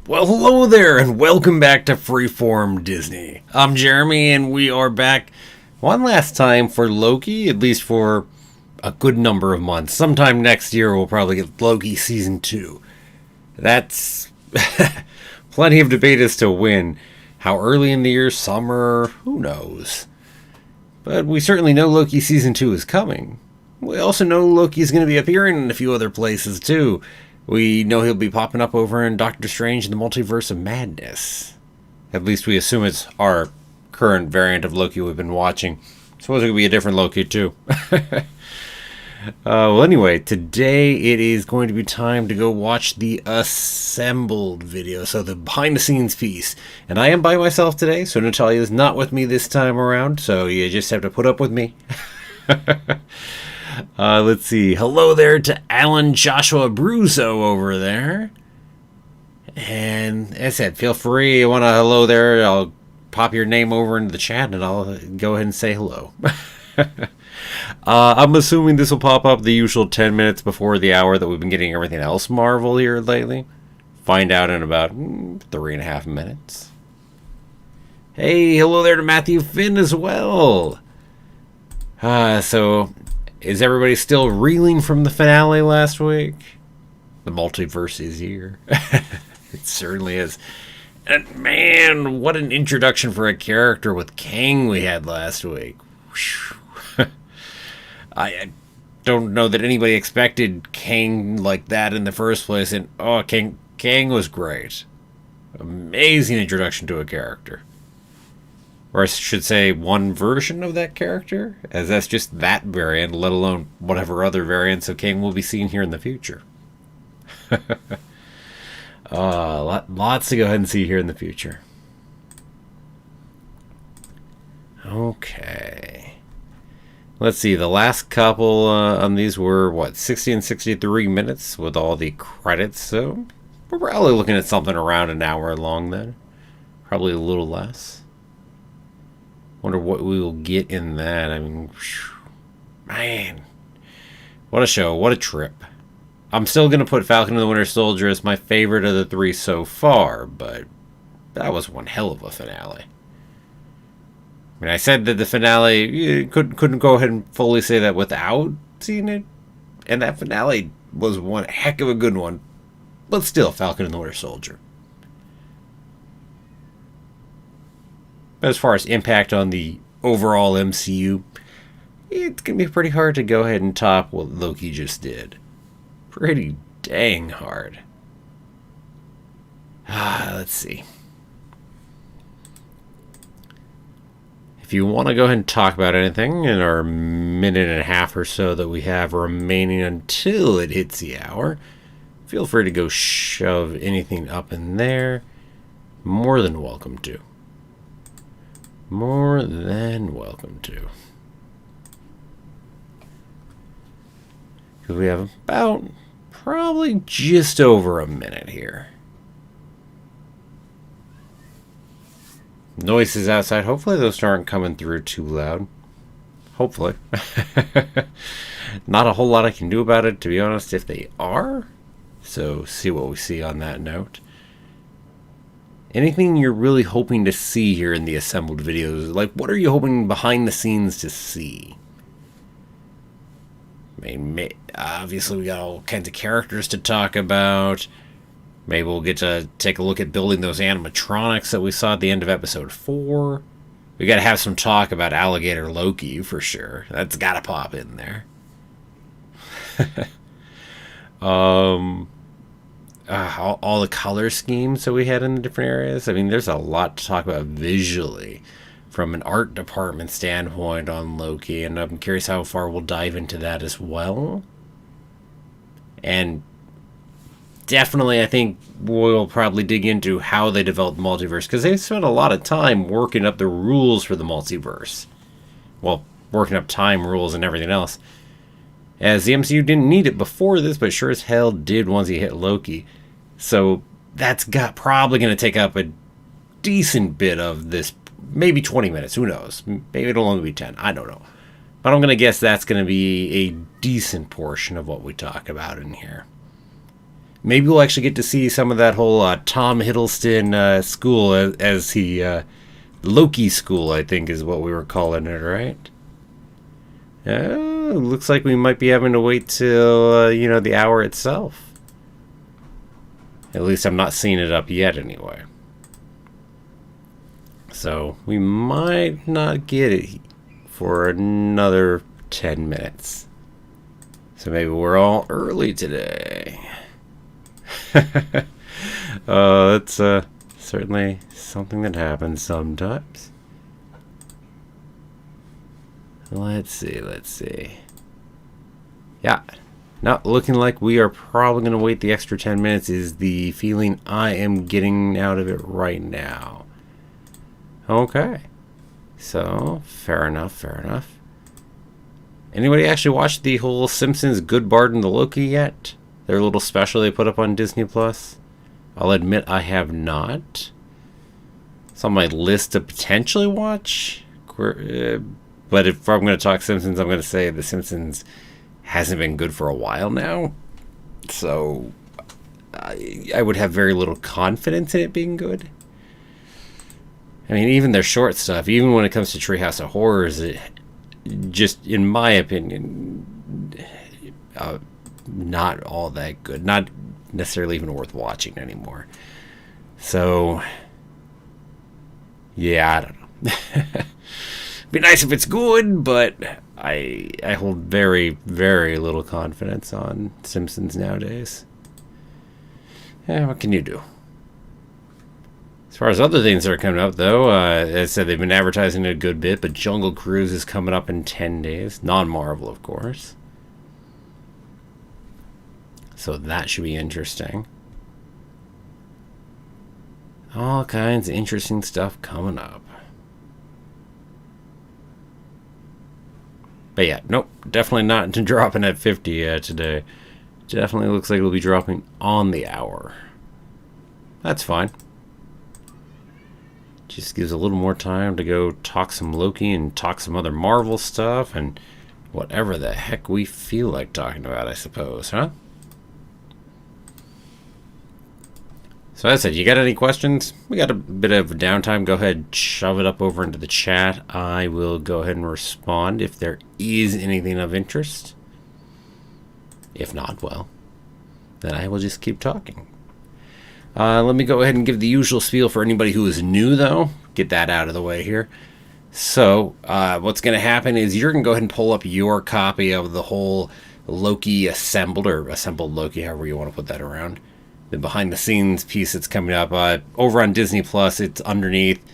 Well, hello there, and welcome back to Freeform Disney. I'm Jeremy, and we are back one last time for Loki, at least for a good number of months. Sometime next year, we'll probably get Loki Season 2. That's plenty of debate as to when. How early in the year, summer, who knows. But we certainly know Loki Season 2 is coming. We also know Loki's going to be appearing in a few other places, too. We know he'll be popping up over in Doctor Strange in the Multiverse of Madness. At least we assume it's our current variant of Loki we've been watching. Suppose it could be a different Loki too. Well, anyway, today it is going to be time to go watch the Assembled video, so the behind-the-scenes piece. And I am by myself today, so Natalia is not with me this time around, so you just have to put up with me. Let's see. Hello there to Alan Joshua Bruzo over there. And as I said, feel free. You want to hello there, I'll pop your name over into the chat and I'll go ahead and say hello. I'm assuming this will pop up the usual 10 minutes before the hour that we've been getting everything else Marvel here lately. Find out in about 3.5 minutes. Hey, hello there to Matthew Finn as well. So... is everybody still reeling from the finale last week? The multiverse is here. It certainly is. And man, what an introduction for a character with Kang we had last week. I don't know that anybody expected Kang like that in the first place. And Kang was great. Amazing introduction to a character. Or I should say one version of that character, as that's just that variant, let alone whatever other variants of Kang will be seen here in the future. Lots to go ahead and see here in the future. Okay. Let's see, the last couple on these were, 60 and 63 minutes with all the credits, so we're probably looking at something around an hour long then. Probably a little less. Wonder what we will get in that. I mean, man, what a show, what a trip. I'm still going to put Falcon and the Winter Soldier as my favorite of the three so far, but that was one hell of a finale. I mean, I said that the finale, you couldn't go ahead and fully say that without seeing it, and that finale was one heck of a good one, but still, Falcon and the Winter Soldier. As far as impact on the overall MCU, it's going to be pretty hard to go ahead and top what Loki just did. Pretty dang hard. Let's see. If you want to go ahead and talk about anything in our minute and a half or so that we have remaining until it hits the hour, feel free to go shove anything up in there. More than welcome to. More than welcome to. Because we have about probably just over a minute here. Noises outside. Hopefully those aren't coming through too loud. Hopefully. Not a whole lot I can do about it, to be honest, if they are. So see what we see on that note. Anything you're really hoping to see here in the assembled videos? Like, what are you hoping behind the scenes to see? I mean, obviously we got all kinds of characters to talk about. Maybe we'll get to take a look at building those animatronics that we saw at the end of episode 4. We got to have some talk about Alligator Loki for sure. That's got to pop in there. All the color schemes that we had in the different areas. I mean, there's a lot to talk about visually from an art department standpoint on Loki, and I'm curious how far we'll dive into that as well. And definitely, I think we'll probably dig into how they developed the multiverse, because they spent a lot of time working up the rules for the multiverse. Well, working up time rules and everything else. As the MCU didn't need it before this, but sure as hell did once he hit Loki. So that's probably going to take up a decent bit of this, maybe 20 minutes, who knows? Maybe it'll only be 10, I don't know. But I'm going to guess that's going to be a decent portion of what we talk about in here. maybe we'll actually get to see some of that whole Tom Hiddleston school as he Loki school, I think is what we were calling it, right? Looks like we might be having to wait till the hour itself. At least I'm not seeing it up yet, anyway. So we might not get it for another 10 minutes. So maybe we're all early today. That's certainly something that happens sometimes. Let's see. Yeah, not looking like we are probably going to wait the extra 10 minutes is the feeling I am getting out of it right now. Okay. So, fair enough. Anybody actually watched the whole Simpsons Good Bard and the Loki yet? Their little special they put up on Disney Plus? I'll admit I have not. It's on my list to potentially watch. But if I'm going to talk Simpsons, I'm going to say The Simpsons hasn't been good for a while now. So I would have very little confidence in it being good. I mean, even their short stuff, even when it comes to Treehouse of Horrors, it just, in my opinion, not all that good. Not necessarily even worth watching anymore. So, yeah, I don't know. Be nice if it's good, but I hold very, very little confidence on Simpsons nowadays. Yeah, what can you do? As far as other things that are coming up, though, as I said, they've been advertising it a good bit, but Jungle Cruise is coming up in 10 days. Non-Marvel, of course. So that should be interesting. All kinds of interesting stuff coming up. But yeah, nope, definitely not dropping at 50 today. Definitely looks like it'll be dropping on the hour. That's fine. Just gives a little more time to go talk some Loki and talk some other Marvel stuff and whatever the heck we feel like talking about, I suppose, huh? So as I said, you got any questions? We got a bit of downtime. Go ahead, shove it up over into the chat. I will go ahead and respond if there is anything of interest. If not, well, then I will just keep talking. Let me go ahead and give the usual spiel for anybody who is new, though. Get that out of the way here. So, what's going to happen is you're going to go ahead and pull up your copy of the whole Loki Assembled, or Assembled Loki, however you want to put that around. The behind-the-scenes piece that's coming up over on Disney Plus. It's underneath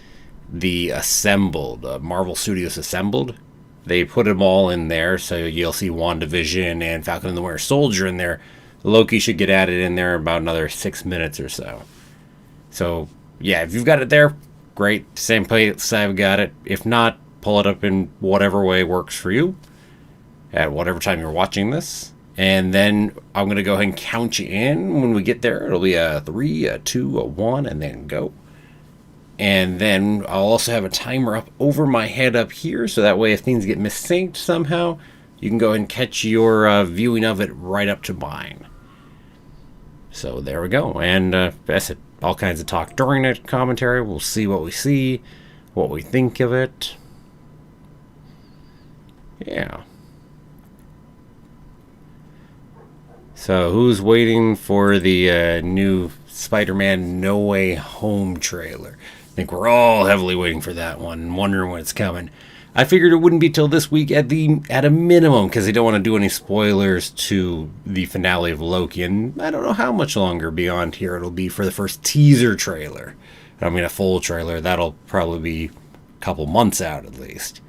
the Assembled, Marvel Studios Assembled. They put them all in there, so you'll see WandaVision and Falcon and the Winter Soldier in there. Loki should get added in there in about another 6 minutes or so. So, yeah, if you've got it there, great. Same place I've got it. If not, pull it up in whatever way works for you at whatever time you're watching this. And then I'm going to go ahead and count you in when we get there. It'll be a 3, a 2, a 1, and then go. And then I'll also have a timer up over my head up here, so that way if things get missynced somehow, you can go ahead and catch your viewing of it right up to mine. So there we go. And that's it. All kinds of talk during it, commentary. We'll see, what we think of it. Yeah. So, who's waiting for the new Spider-Man No Way Home trailer? I think we're all heavily waiting for that one and wondering when it's coming. I figured it wouldn't be till this week at a minimum, because they don't want to do any spoilers to the finale of Loki, and I don't know how much longer beyond here it'll be for the first teaser trailer. I mean, a full trailer, that'll probably be a couple months out at least.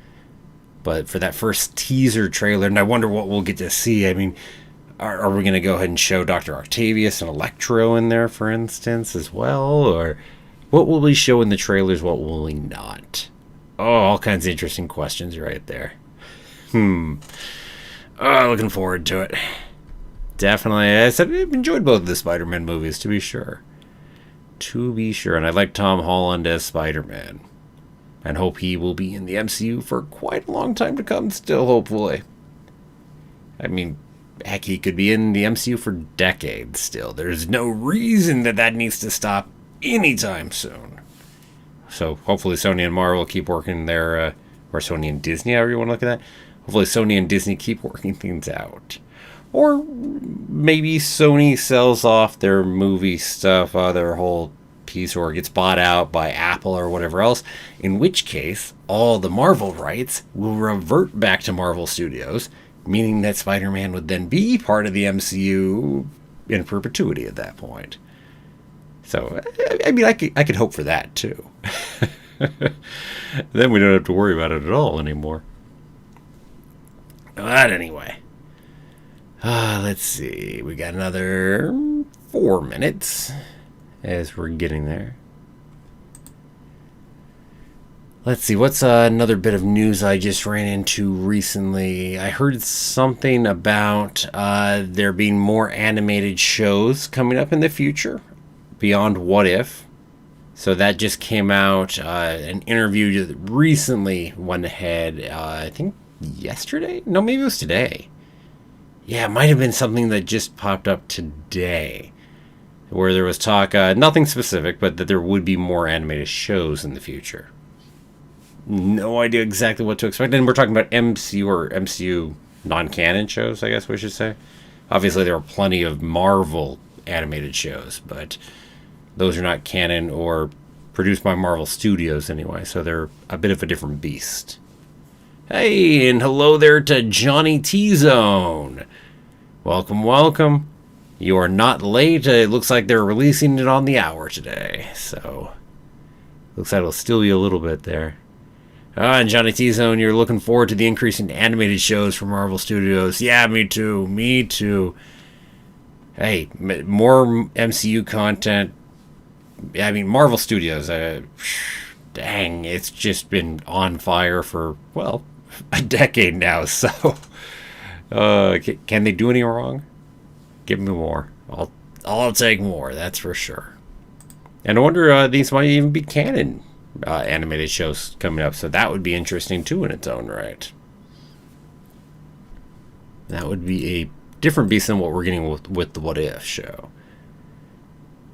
But for that first teaser trailer, and I wonder what we'll get to see. I mean, are we going to go ahead and show Dr. Octavius and Electro in there, for instance, as well? Or what will we show in the trailers, what will we not? Oh, all kinds of interesting questions right there. Oh, looking forward to it. Definitely. I said I've enjoyed both of the Spider-Man movies, to be sure. And I like Tom Holland as Spider-Man. And hope he will be in the MCU for quite a long time to come still, hopefully. I mean, heck, he could be in the MCU for decades still. There's no reason that needs to stop anytime soon. So hopefully Sony and Marvel keep working their, or Sony and Disney, however you want to look at that. Hopefully Sony and Disney keep working things out. Or maybe Sony sells off their movie stuff, their whole piece, or gets bought out by Apple or whatever else, in which case all the Marvel rights will revert back to Marvel Studios, meaning that Spider-Man would then be part of the MCU in perpetuity at that point. So, I mean, I could hope for that, too. Then we don't have to worry about it at all anymore. But anyway. Let's see. We got another 4 minutes as we're getting there. Let's see. What's another bit of news I just ran into recently? I heard something about there being more animated shows coming up in the future beyond What If. So that just came out. An interview that recently went ahead, I think yesterday? No, maybe it was today. Yeah, it might have been something that just popped up today, where there was talk, nothing specific, but that there would be more animated shows in the future. No idea exactly what to expect. And we're talking about MCU or MCU non-canon shows, I guess we should say. Obviously, there are plenty of Marvel animated shows, but those are not canon or produced by Marvel Studios anyway, so they're a bit of a different beast. Hey, and hello there to Johnny T-Zone. Welcome, welcome. You are not late. It looks like they're releasing it on the hour today, so looks like it'll steal you a little bit there. And Johnny T-Zone, you're looking forward to the increase in animated shows from Marvel Studios. Yeah, me too. Me too. Hey, more MCU content. I mean, Marvel Studios, dang, it's just been on fire for, well, a decade now, so can they do any wrong? Give me more. I'll take more, that's for sure. And I wonder, these might even be canon animated shows coming up, so that would be interesting too in its own right. That would be a different beast than what we're getting with the What If show.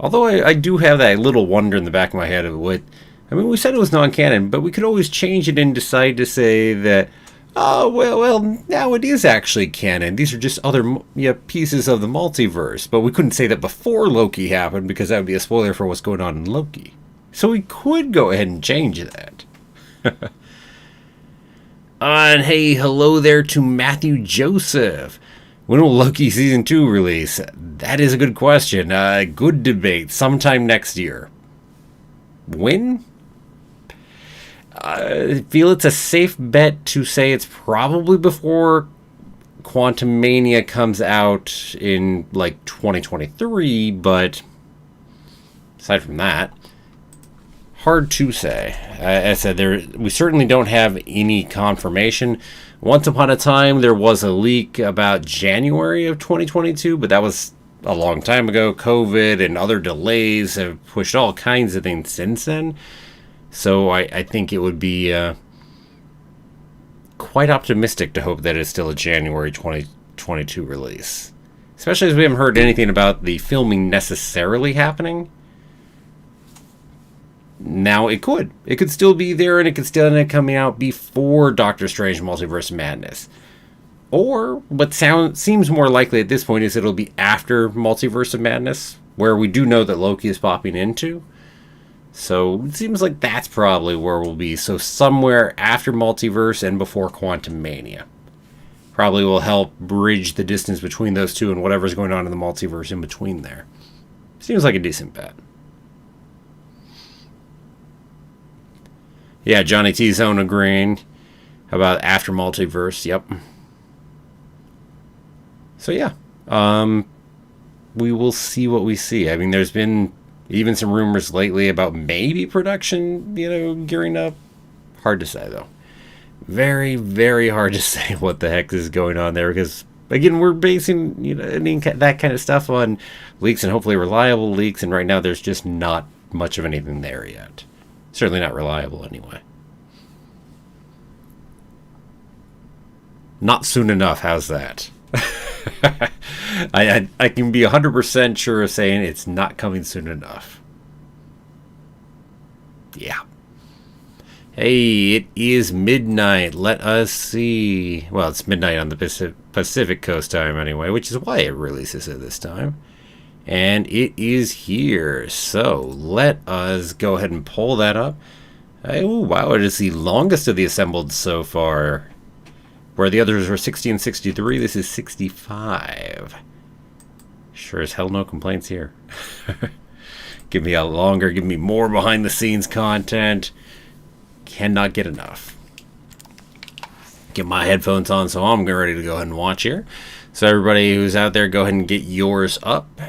Although I do have that little wonder in the back of my head of what, I mean, we said it was non-canon, but we could always change it and decide to say that, oh, well, now it is actually canon. These are just other pieces of the multiverse. But we couldn't say that before Loki happened because that would be a spoiler for what's going on in Loki. So we could go ahead and change that. And hey, hello there to Matthew Joseph. When will Loki Season 2 release? That is a good question. Good debate. Sometime next year. When? I feel it's a safe bet to say it's probably before Quantumania comes out in, like, 2023, but aside from that, hard to say. As I said, we certainly don't have any confirmation. Once upon a time, there was a leak about January of 2022, but that was a long time ago. COVID and other delays have pushed all kinds of things since then. So I think it would be quite optimistic to hope that it's still a January 2022 release. Especially as we haven't heard anything about the filming necessarily happening. Now, it could. It could still be there, and it could still end up coming out before Doctor Strange Multiverse of Madness. Or, what seems more likely at this point is it'll be after Multiverse of Madness, where we do know that Loki is popping into. So, it seems like that's probably where we'll be. So, somewhere after Multiverse and before Quantumania. Probably will help bridge the distance between those two and whatever's going on in the multiverse in between there. Seems like a decent bet. Yeah, Johnny T-Zone agreeing about after multiverse. Yep. So yeah, we will see what we see. I mean, there's been even some rumors lately about maybe production, gearing up. Hard to say though. Very, very hard to say what the heck is going on there because again, we're basing that kind of stuff on leaks and hopefully reliable leaks, and right now there's just not much of anything there yet. Certainly not reliable anyway. Not soon enough, how's that? I can be 100% sure of saying it's not coming soon enough. Yeah. Hey, it is midnight. Let us see. Well, it's midnight on the Pacific Coast time anyway, which is why it releases at this time. And it is here. So let us go ahead and pull that up. Oh, wow, it is the longest of the assembled so far. Where the others were 60 and 63, this is 65. Sure as hell no complaints here. Give me a longer, give me more behind the scenes content. Cannot get enough. Get my headphones on, so I'm ready to go ahead and watch here. So everybody who's out there, go ahead and get yours up.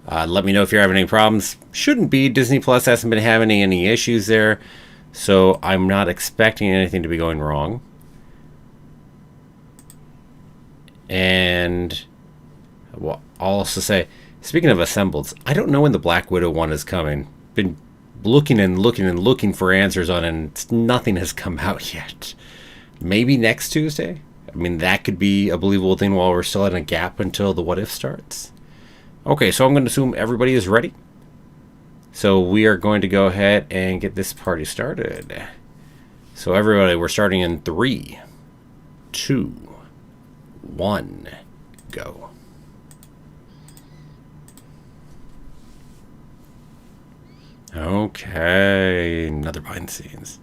Let me know if you're having any problems. Shouldn't be. Disney Plus hasn't been having any issues there, so I'm not expecting anything to be going wrong. And well, I'll also say, speaking of assembleds, I don't know when the Black Widow one is coming. Been looking and looking and looking for answers on it, and nothing has come out yet. Maybe next Tuesday? I mean, that could be a believable thing while we're still in a gap until the What If starts. Okay, so I'm going to assume everybody is ready. So we are going to go ahead and get this party started. So everybody, we're starting in 3, 2, 1, go. Okay, another behind the scenes.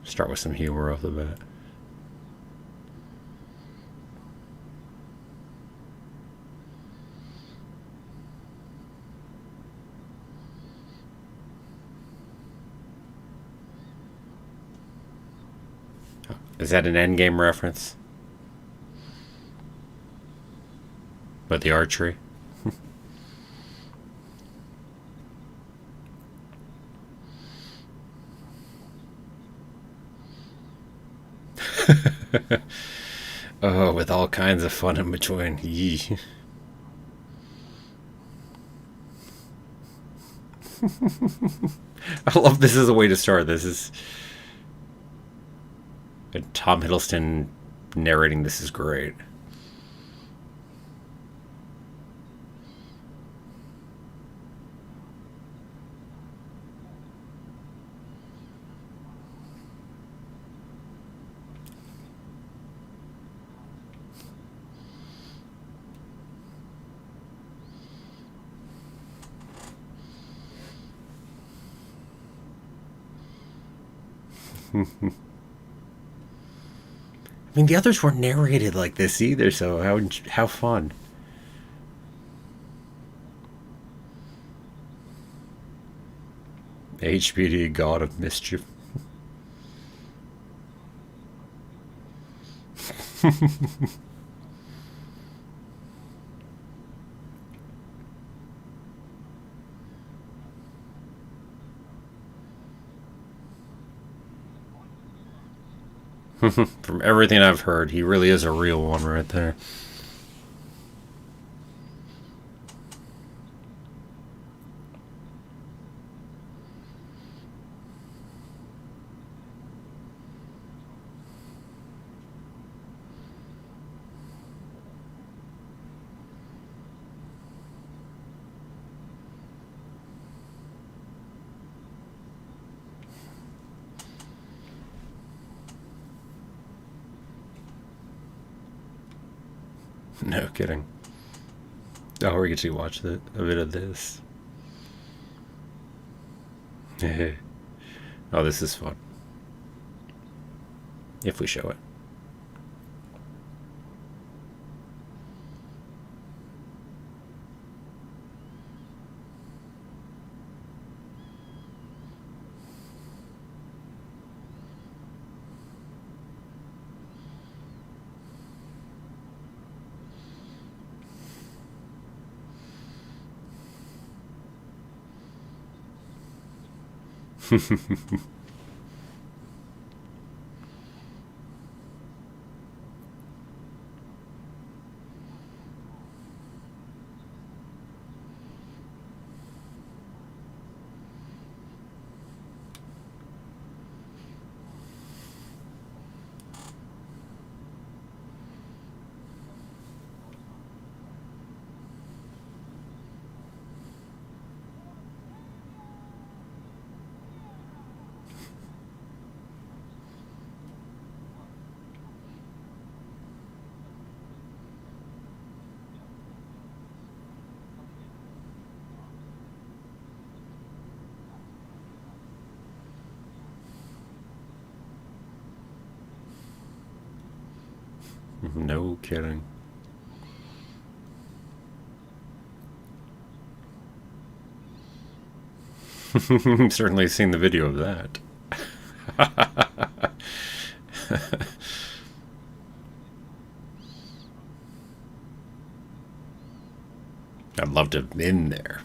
Start with some humor off the bat. Is that an Endgame reference? But the archery? Oh, with all kinds of fun in between. Yee. I love this as a way to start. This is Tom Hiddleston narrating. This is great. I mean, the others weren't narrated like this either, so how fun. HBD, God of Mischief. From everything I've heard, he really is a real one right there. No kidding. Oh, we're going to watch a bit of this. Oh, this is fun. If we show it. No kidding. Certainly seen the video of that. I'd love to have been there.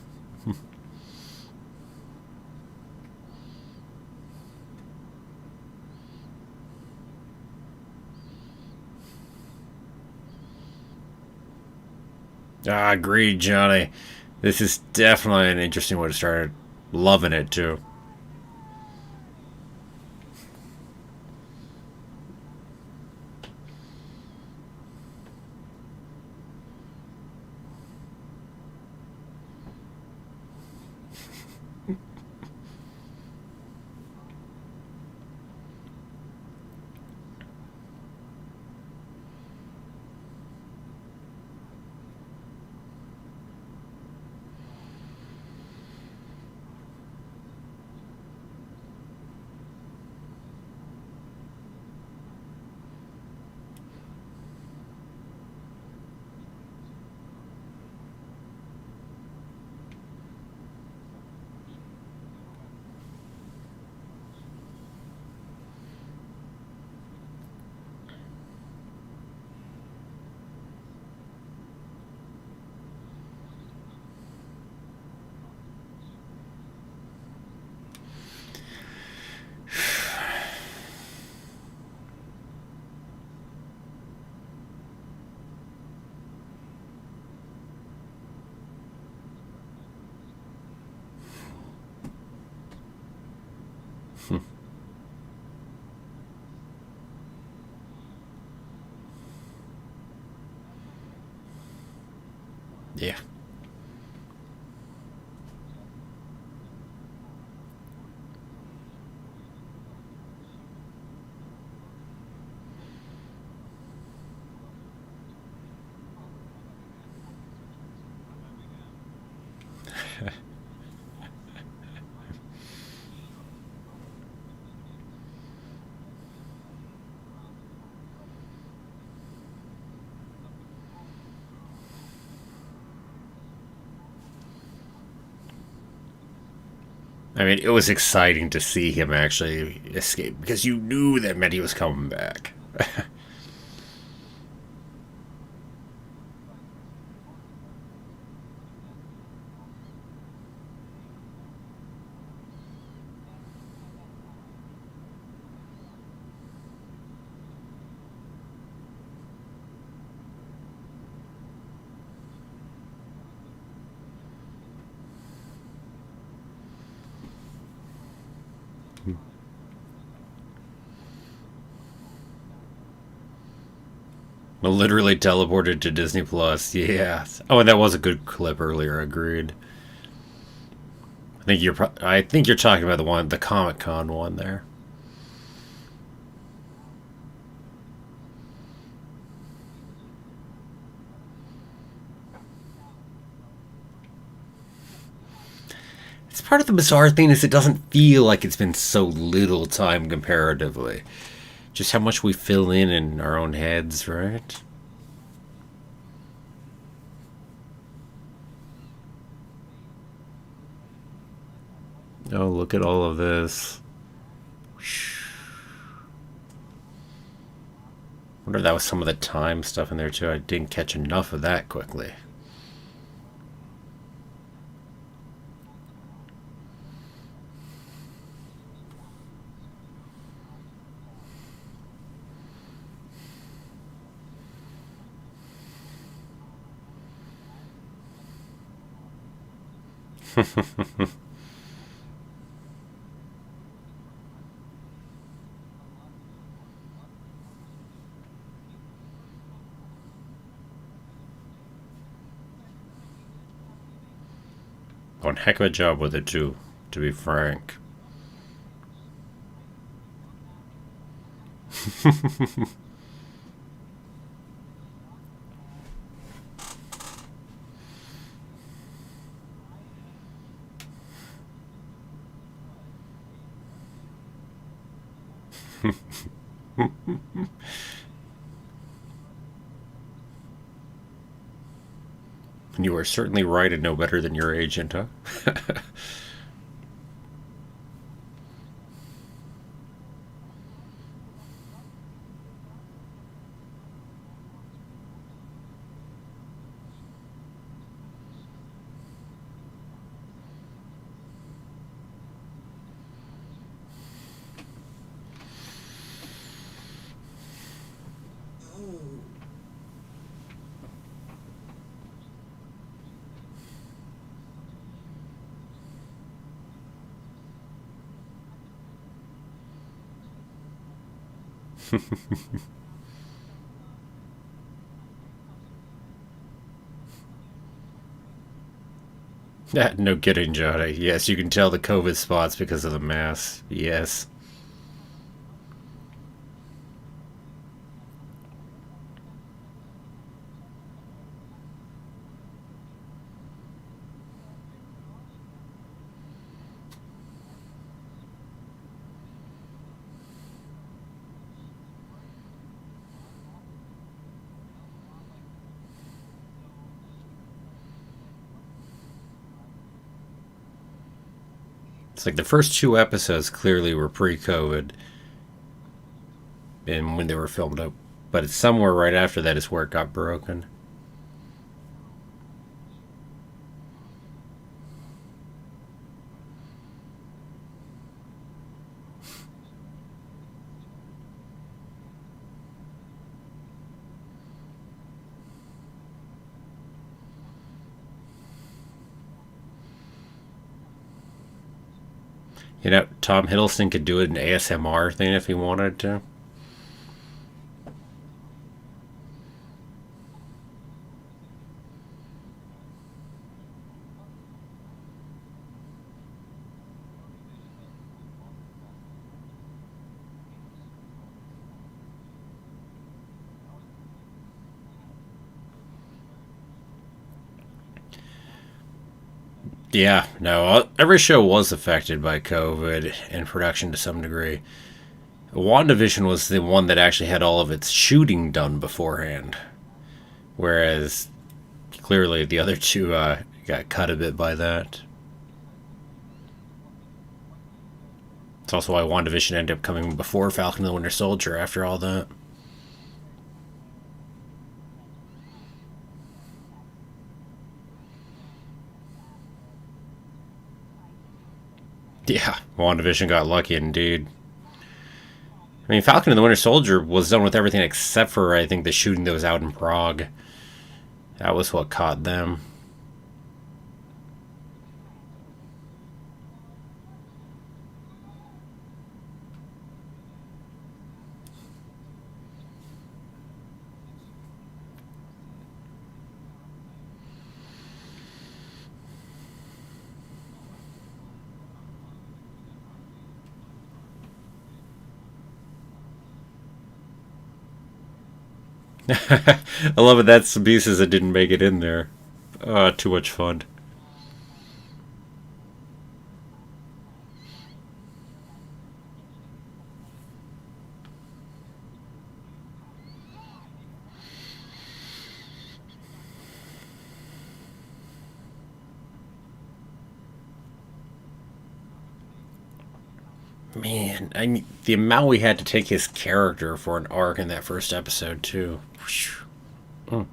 Ah, agreed, Johnny. This is definitely an interesting way to start. Loving it too. Yeah. I mean, it was exciting to see him actually escape because you knew that meant he was coming back. Literally teleported to Disney Plus. Yeah. Oh, and that was a good clip earlier. Agreed. I think you're talking about the Comic Con one there. It's part of the bizarre thing is it doesn't feel like it's been so little time comparatively. Just how much we fill in our own heads, right? Oh, look at all of this. Wonder if that was some of the time stuff in there too. I didn't catch enough of that quickly. One heck of a job with it too, to be frank. And you are certainly right and know better than your agent, huh? No kidding, Johnny. Yes, you can tell the COVID spots because of the mask. Yes. It's like the first two episodes clearly were pre-COVID, and when they were filmed up, but it's somewhere right after that is where it got broken. You know, Tom Hiddleston could do an ASMR thing if he wanted to. Yeah, no, every show was affected by COVID and production to some degree. WandaVision was the one that actually had all of its shooting done beforehand, whereas clearly the other two got cut a bit by that. It's also why WandaVision ended up coming before Falcon and the Winter Soldier after all that. Yeah, WandaVision got lucky indeed. I mean, Falcon and the Winter Soldier was done with everything except for, I think, the shooting that was out in Prague. That was what caught them. I love it. That's some pieces that didn't make it in there. Too much fun. Man, I mean, the amount we had to take his character for an arc in that first episode, too. Mm.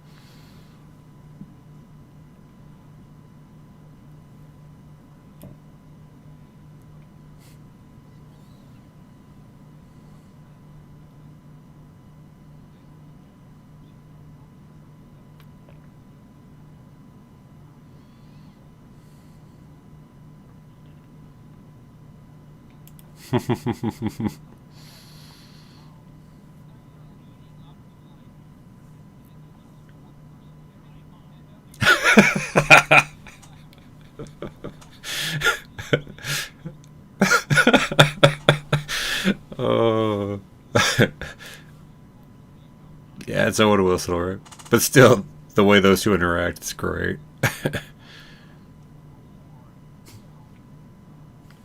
Oh. Yeah, it's Owen Wilson, right? But still, the way those two interact is great.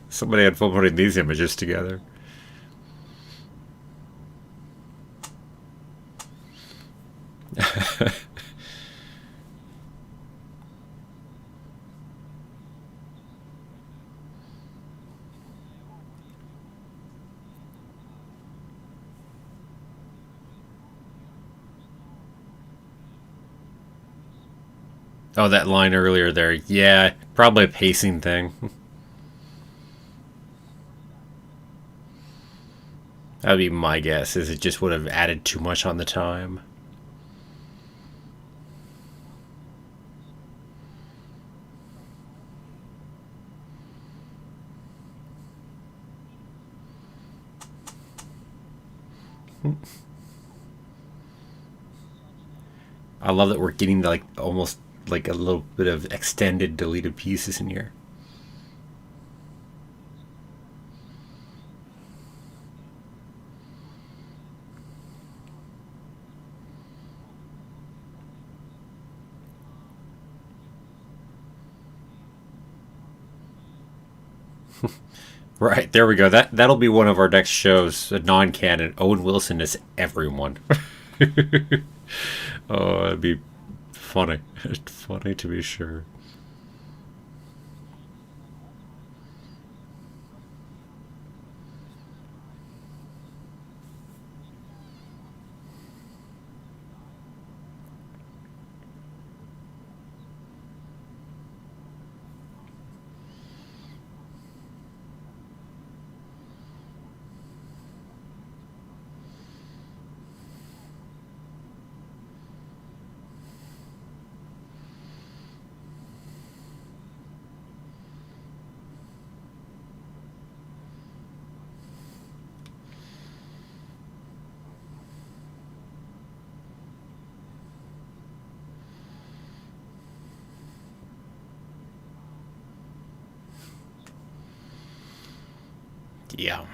Somebody had fun putting these images together. Oh, that line earlier there. Yeah, probably a pacing thing. That would be my guess, is it just would have added too much on the time. I love that we're getting like almost like a little bit of extended deleted pieces in here. Right, there we go. That'll be one of our next shows, a non-canon. Owen Wilson is everyone. Oh, it'd be funny. Funny to be sure. Yeah.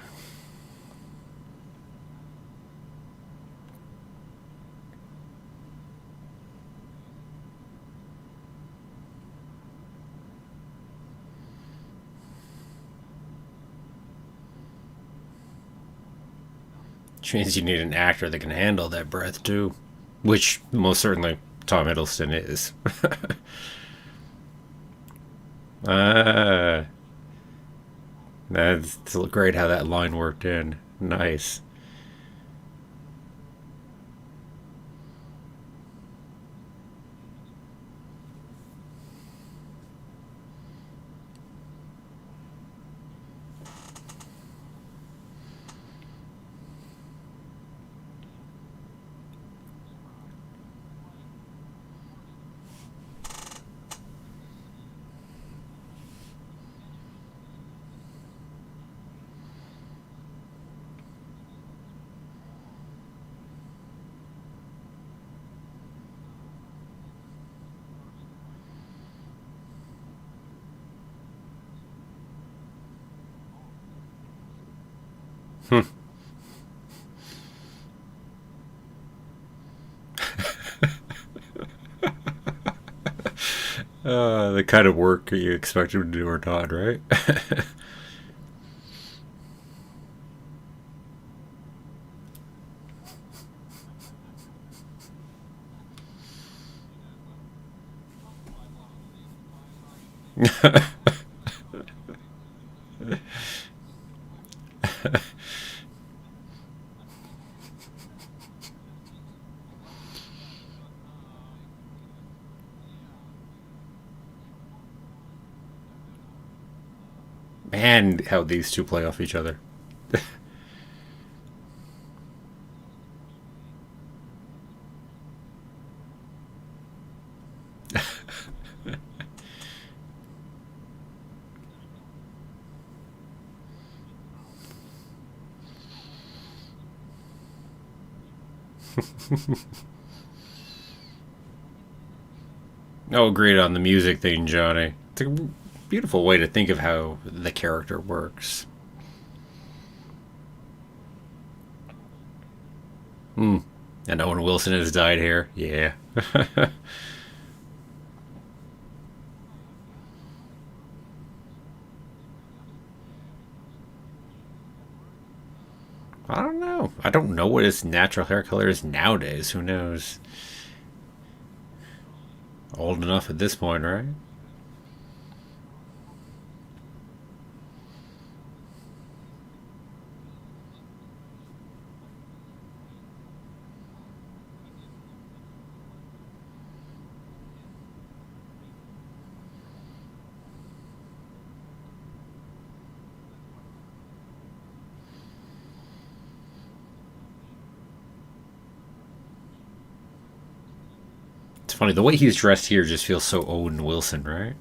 Which means you need an actor that can handle that breath too. Which most certainly Tom Hiddleston is. Ah, that's great how that line worked in. Nice. The kind of work you expect him to do or not, right? Man, how these two play off each other. Oh, great on the music thing, Johnny. It's a beautiful way to think of how the character works. Hmm. And Owen Wilson has died here. Yeah. I don't know. I don't know what his natural hair color is nowadays. Who knows? Old enough at this point, right? funny. The way he's dressed here just feels so Owen Wilson, right?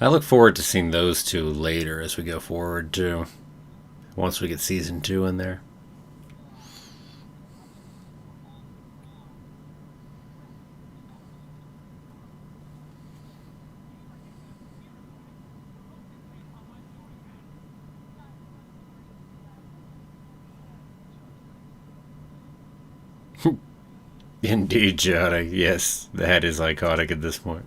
I look forward to seeing those two later as we go forward too. Once we get season 2 in there. Indeed, Johnny. Yes, that is iconic at this point.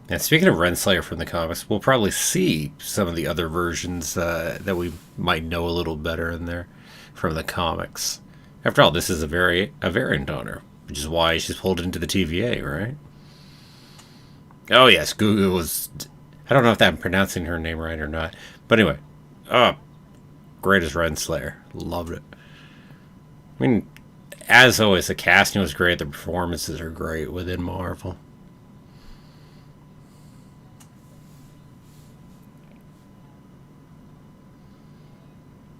And speaking of Renslayer from the comics, we'll probably see some of the other versions that we might know a little better in there from the comics. After all, this is a variant on her, which is why she's pulled into the TVA, right? Oh yes, Gugu was. I don't know if I'm pronouncing her name right or not, but anyway, oh, great as Renslayer, loved it. I mean, as always, the casting was great, the performances are great within Marvel.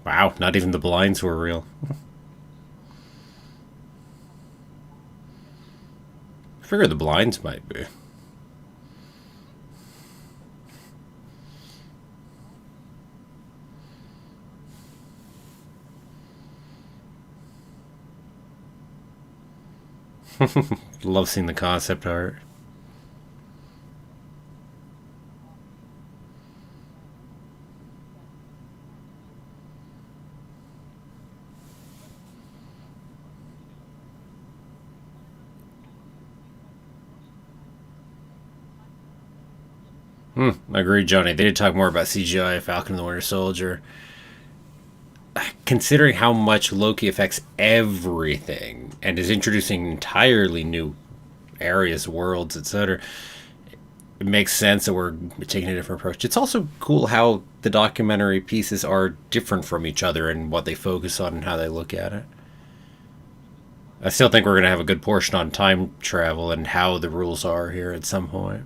Wow, not even the blinds were real. I figured the blinds might be. Love seeing the concept art. Agreed, Johnny. They did talk more about CGI Falcon and the Winter Soldier. Considering how much Loki affects everything and is introducing entirely new areas, worlds, etc., it makes sense that we're taking a different approach. It's also cool how the documentary pieces are different from each other and what they focus on and how they look at it. I still think we're going to have a good portion on time travel and how the rules are here at some point.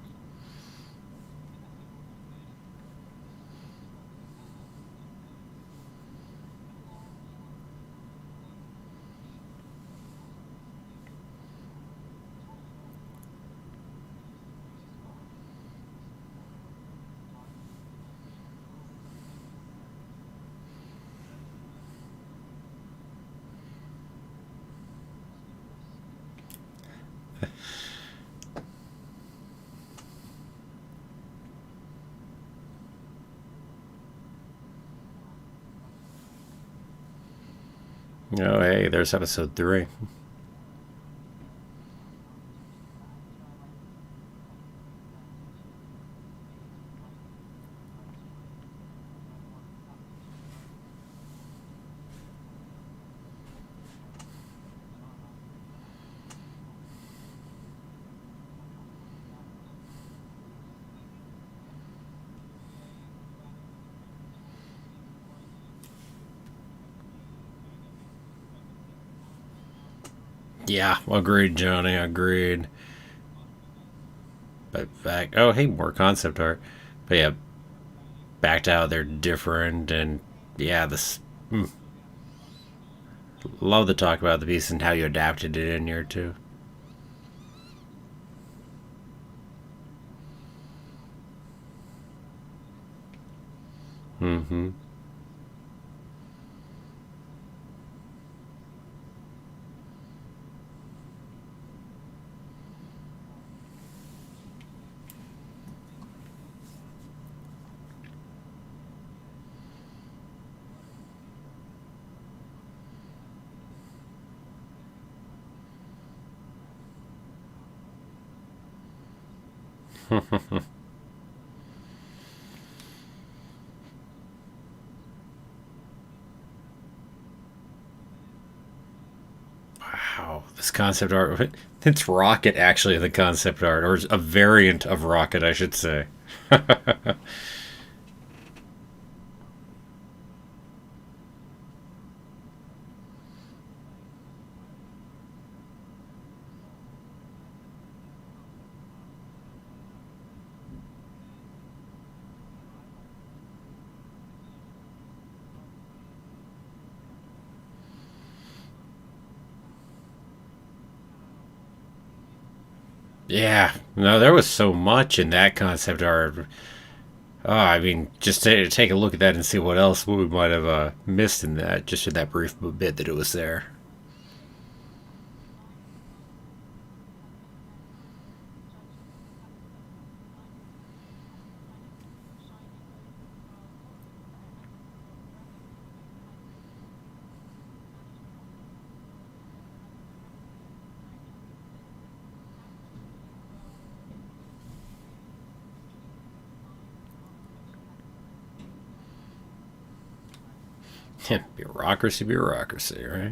Oh, hey, there's episode 3. Yeah, agreed, Johnny. Agreed. But back. Oh, hey, more concept art. But yeah, backed out. They're different, and yeah, this. Love the talk about the piece and how you adapted it in here too. Mm-hmm. Wow, this concept art. It's Rocket, actually, the concept art, or a variant of Rocket, I should say. Yeah, no, there was so much in that concept art. Oh, I mean, just to take a look at that and see what else we might have missed in that, just in that brief bit that it was there. Bureaucracy, bureaucracy, right?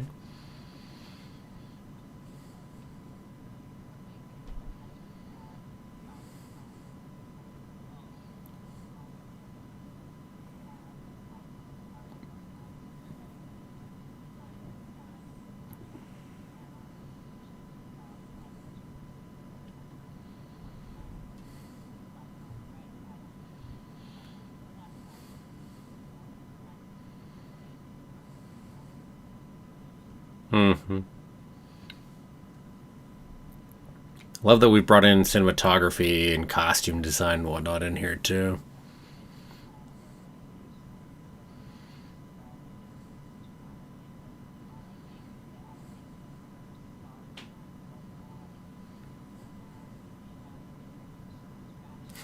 Hmm. Love that we brought in cinematography and costume design and whatnot in here too.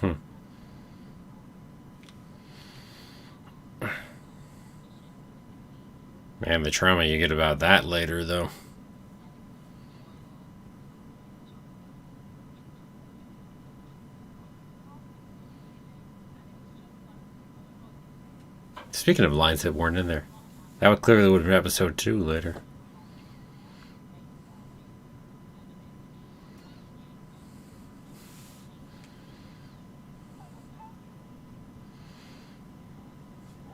Hmm. Man, the trauma you get about that later, though. Speaking of lines that weren't in there, that would clearly would have been episode 2 later.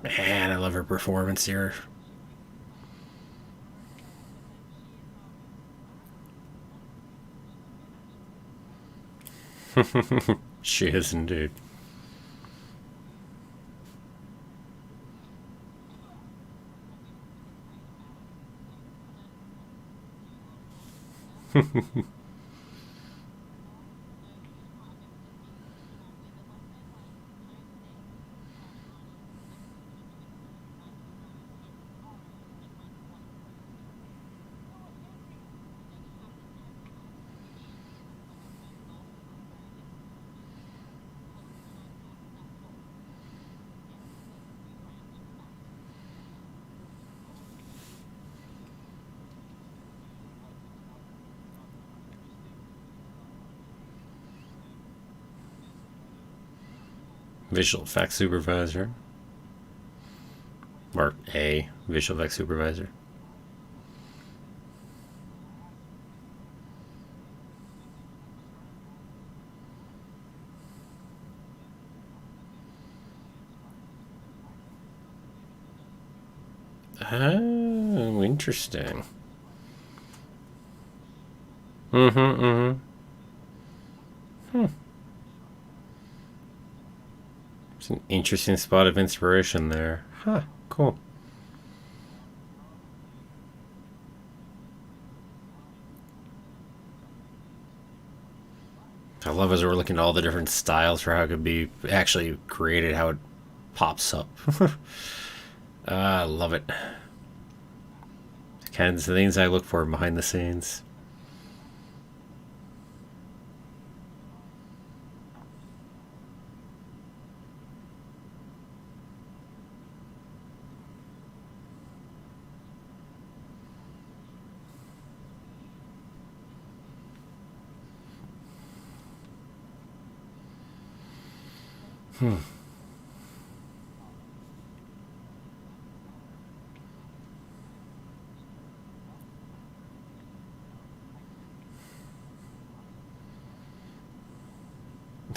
Man, I love her performance here. She is indeed. Visual effects supervisor. Or a visual effects supervisor. Oh, interesting. Mm-hmm, mm-hmm. Hmm. It's an interesting spot of inspiration there. Huh, cool. I love as we're looking at all the different styles for how it could be actually created, how it pops up. I love it. Kinds of things I look for behind the scenes.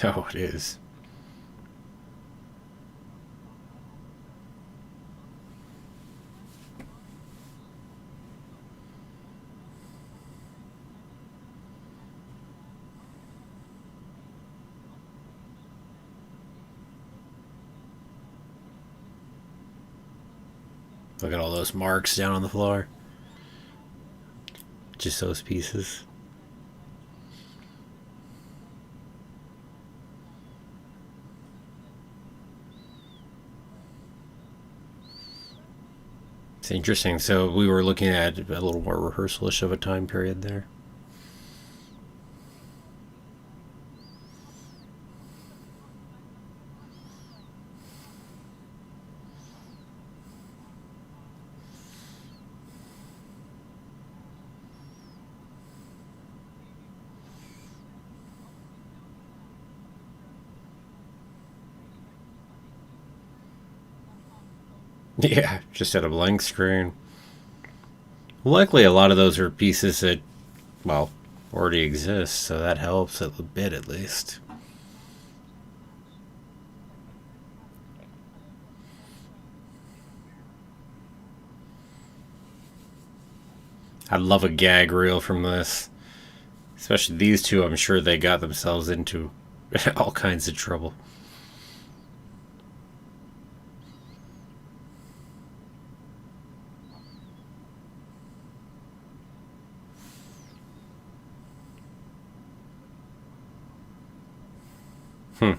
Oh, it is. Look at all those marks down on the floor. Just those pieces. It's interesting. So we were looking at a little more rehearsalish of a time period there. Yeah, just had a blank screen. Likely a lot of those are pieces that, well, already exist, so that helps a bit at least. I'd love a gag reel from this. Especially these two, I'm sure they got themselves into all kinds of trouble. Hmm.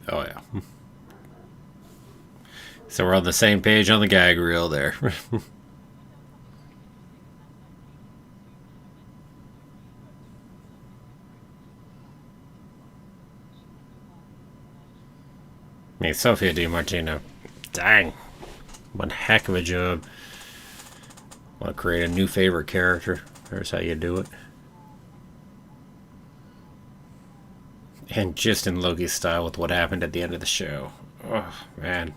Oh, yeah. So we're on the same page on the gag reel there. I mean, Sophia DiMartino. Dang. One heck of a job. Want to create a new favorite character? There's how you do it. And just in Loki's style with what happened at the end of the show. Oh, man.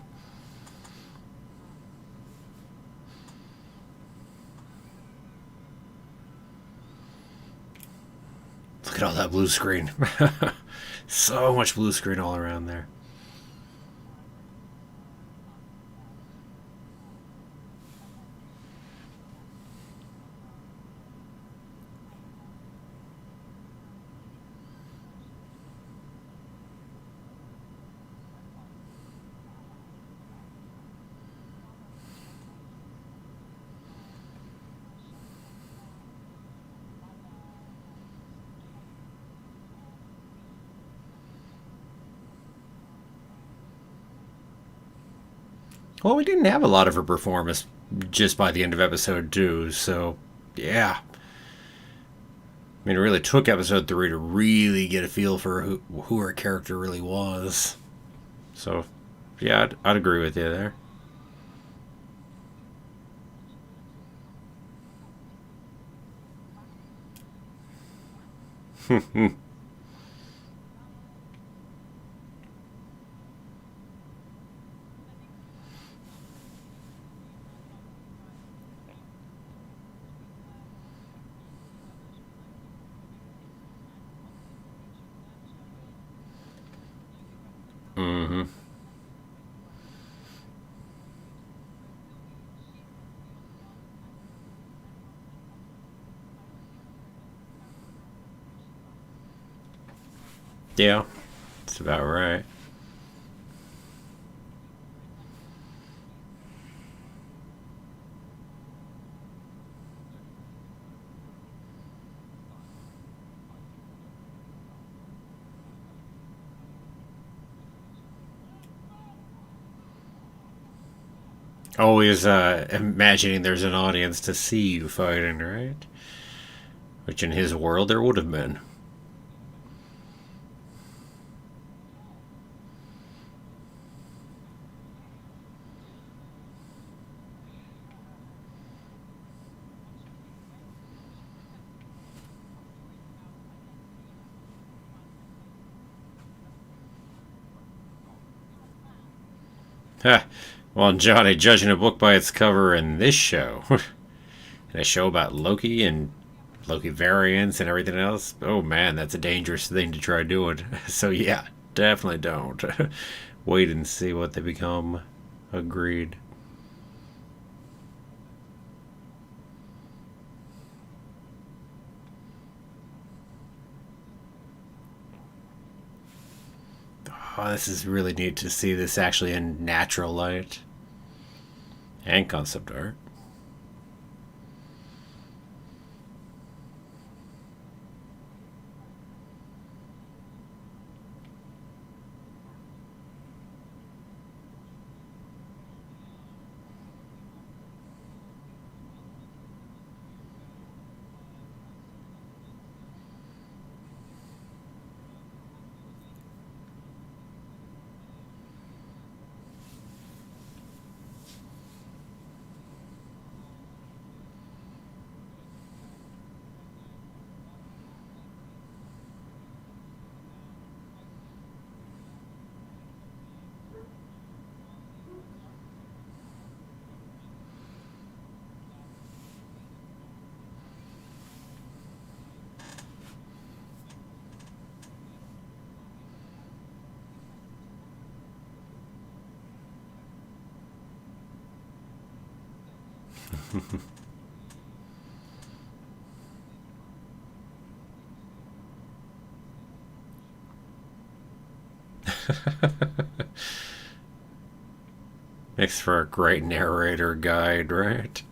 Look at all that blue screen. So much blue screen all around there. Well, we didn't have a lot of her performance just by the end of episode 2, so yeah. I mean, it really took episode 3 to really get a feel for who her character really was. So, yeah, I'd agree with you there. Yeah, that's about right. Always imagining there's an audience to see you fighting, right? Which in his world there would have been. Ha! Well, Johnny, judging a book by its cover in this show, and a show about Loki and Loki variants and everything else, oh man, that's a dangerous thing to try doing. So yeah, definitely don't. Wait and see what they become. Agreed. Oh, this is really neat to see this actually in natural light and concept art. Makes for a great narrator guide, right?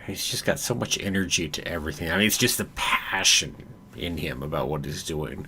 He's just got so much energy to everything. I mean, it's just the passion in him about what he's doing.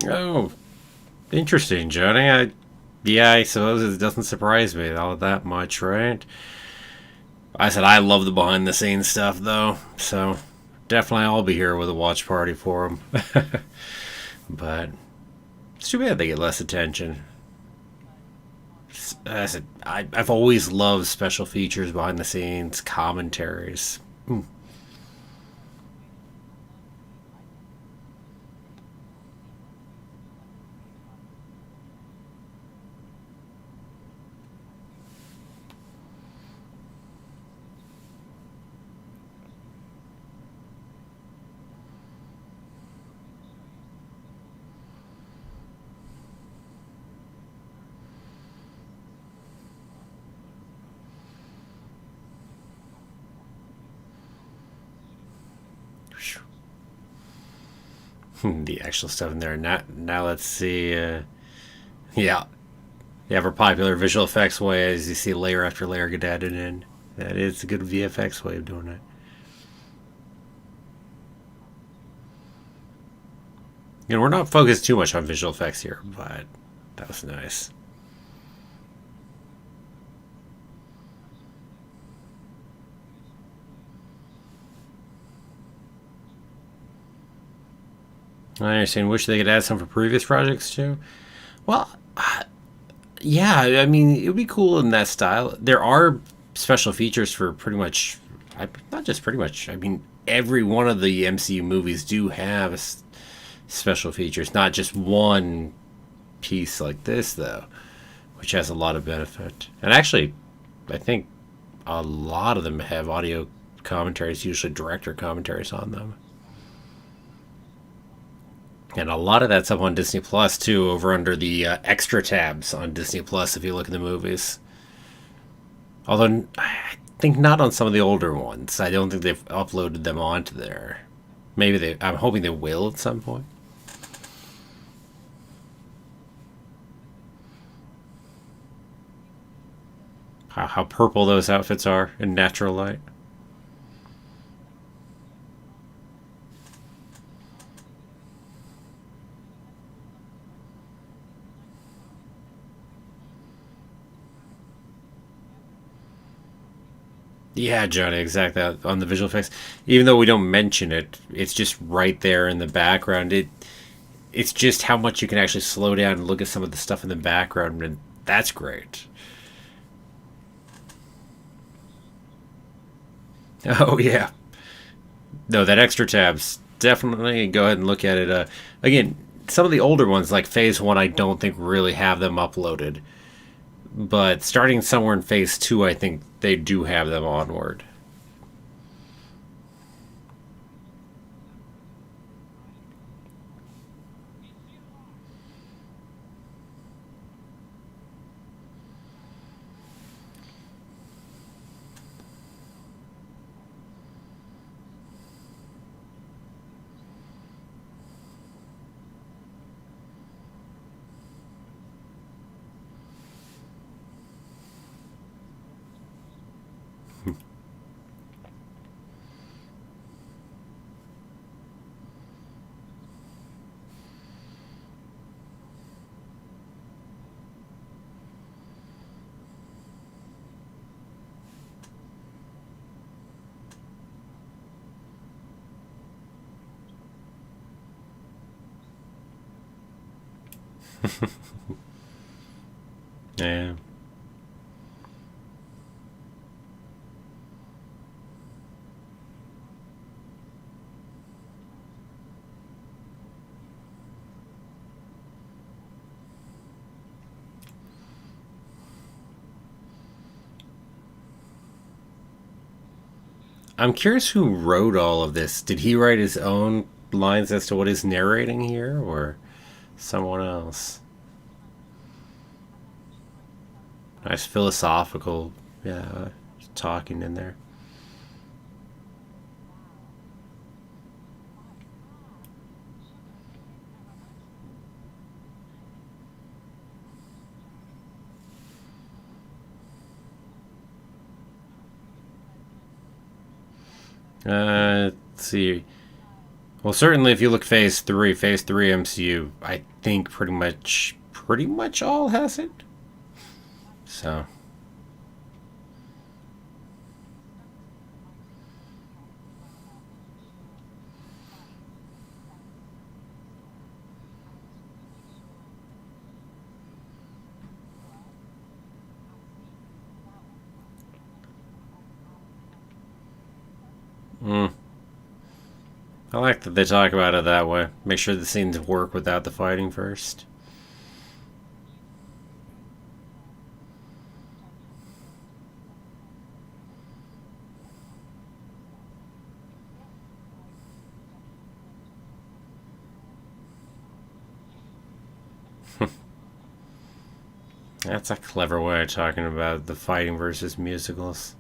Oh, interesting, Johnny. Yeah, I suppose it doesn't surprise me all that much, right? I said I love the behind the scenes stuff, though, so definitely I'll be here with a watch party for them. But it's too bad they get less attention. I said I've always loved special features, behind the scenes, commentaries. The actual stuff in there. Now let's see. Yeah, the ever popular visual effects way as you see layer after layer get added in. That is a good VFX way of doing it. You know, we're not focused too much on visual effects here, but that was nice. I understand. Wish they could add some for previous projects too. Well, Yeah, I mean, it would be cool in that style. There are special features for pretty much, not just pretty much. I mean, every one of the MCU movies do have special features, not just one piece like this though, which has a lot of benefit. And actually, I think a lot of them have audio commentaries, usually director commentaries on them. And a lot of that's up on Disney Plus too, over under the extra tabs on Disney Plus if you look at the movies. Although I think not on some of the older ones. I don't think they've uploaded them onto there. Maybe they. I'm hoping they will at some point. How purple those outfits are in natural light. Yeah, Johnny, exactly. On the visual effects, even though we don't mention it, it's just right there in the background. It's just how much you can actually slow down and look at some of the stuff in the background, and that's great. Oh yeah, no, that extra tabs definitely go ahead and look at it. Again, some of the older ones like Phase One, I don't think really have them uploaded, but starting somewhere in Phase Two, I think they do have them onward. Yeah. I'm curious who wrote all of this. Did he write his own lines as to what he's narrating here, or someone else? Nice philosophical, yeah, talking in there. Let's see. Well, certainly if you look Phase Three MCU, I think pretty much all has it. So, mm, I like that they talk about it that way. Make sure the scenes work without the fighting first. That's a clever way of talking about the fighting versus musicals.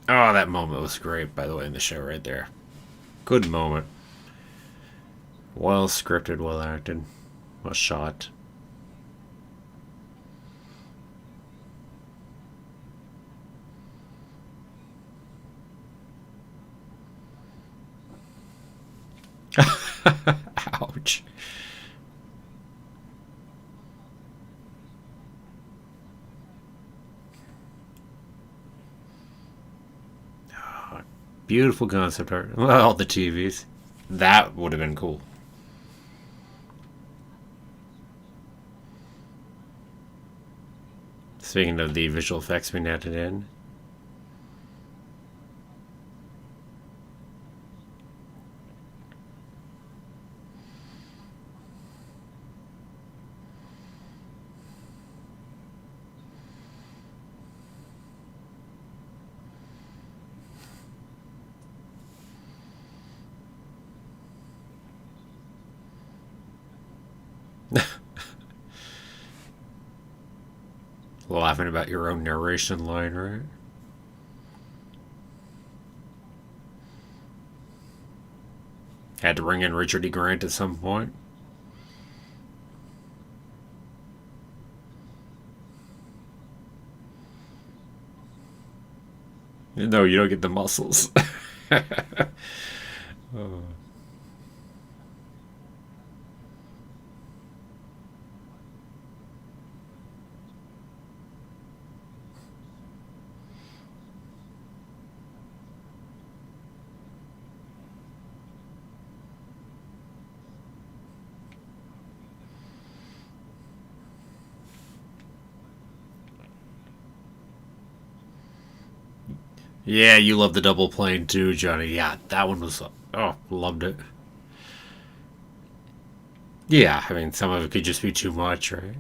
Oh, that moment was great, by the way, in the show right there. Good moment. Well scripted, well acted, well shot. Ouch. Beautiful concept art. Well, the TVs. That would have been cool. Speaking of the visual effects we netted in. Laughing about your own narration line, right? Had to bring in Richard E. Grant at some point. No, you don't get the muscles. Oh. Yeah, you love the double plane too, Johnny. Yeah, that one was. Oh, loved it. Yeah, I mean, some of it could just be too much, right?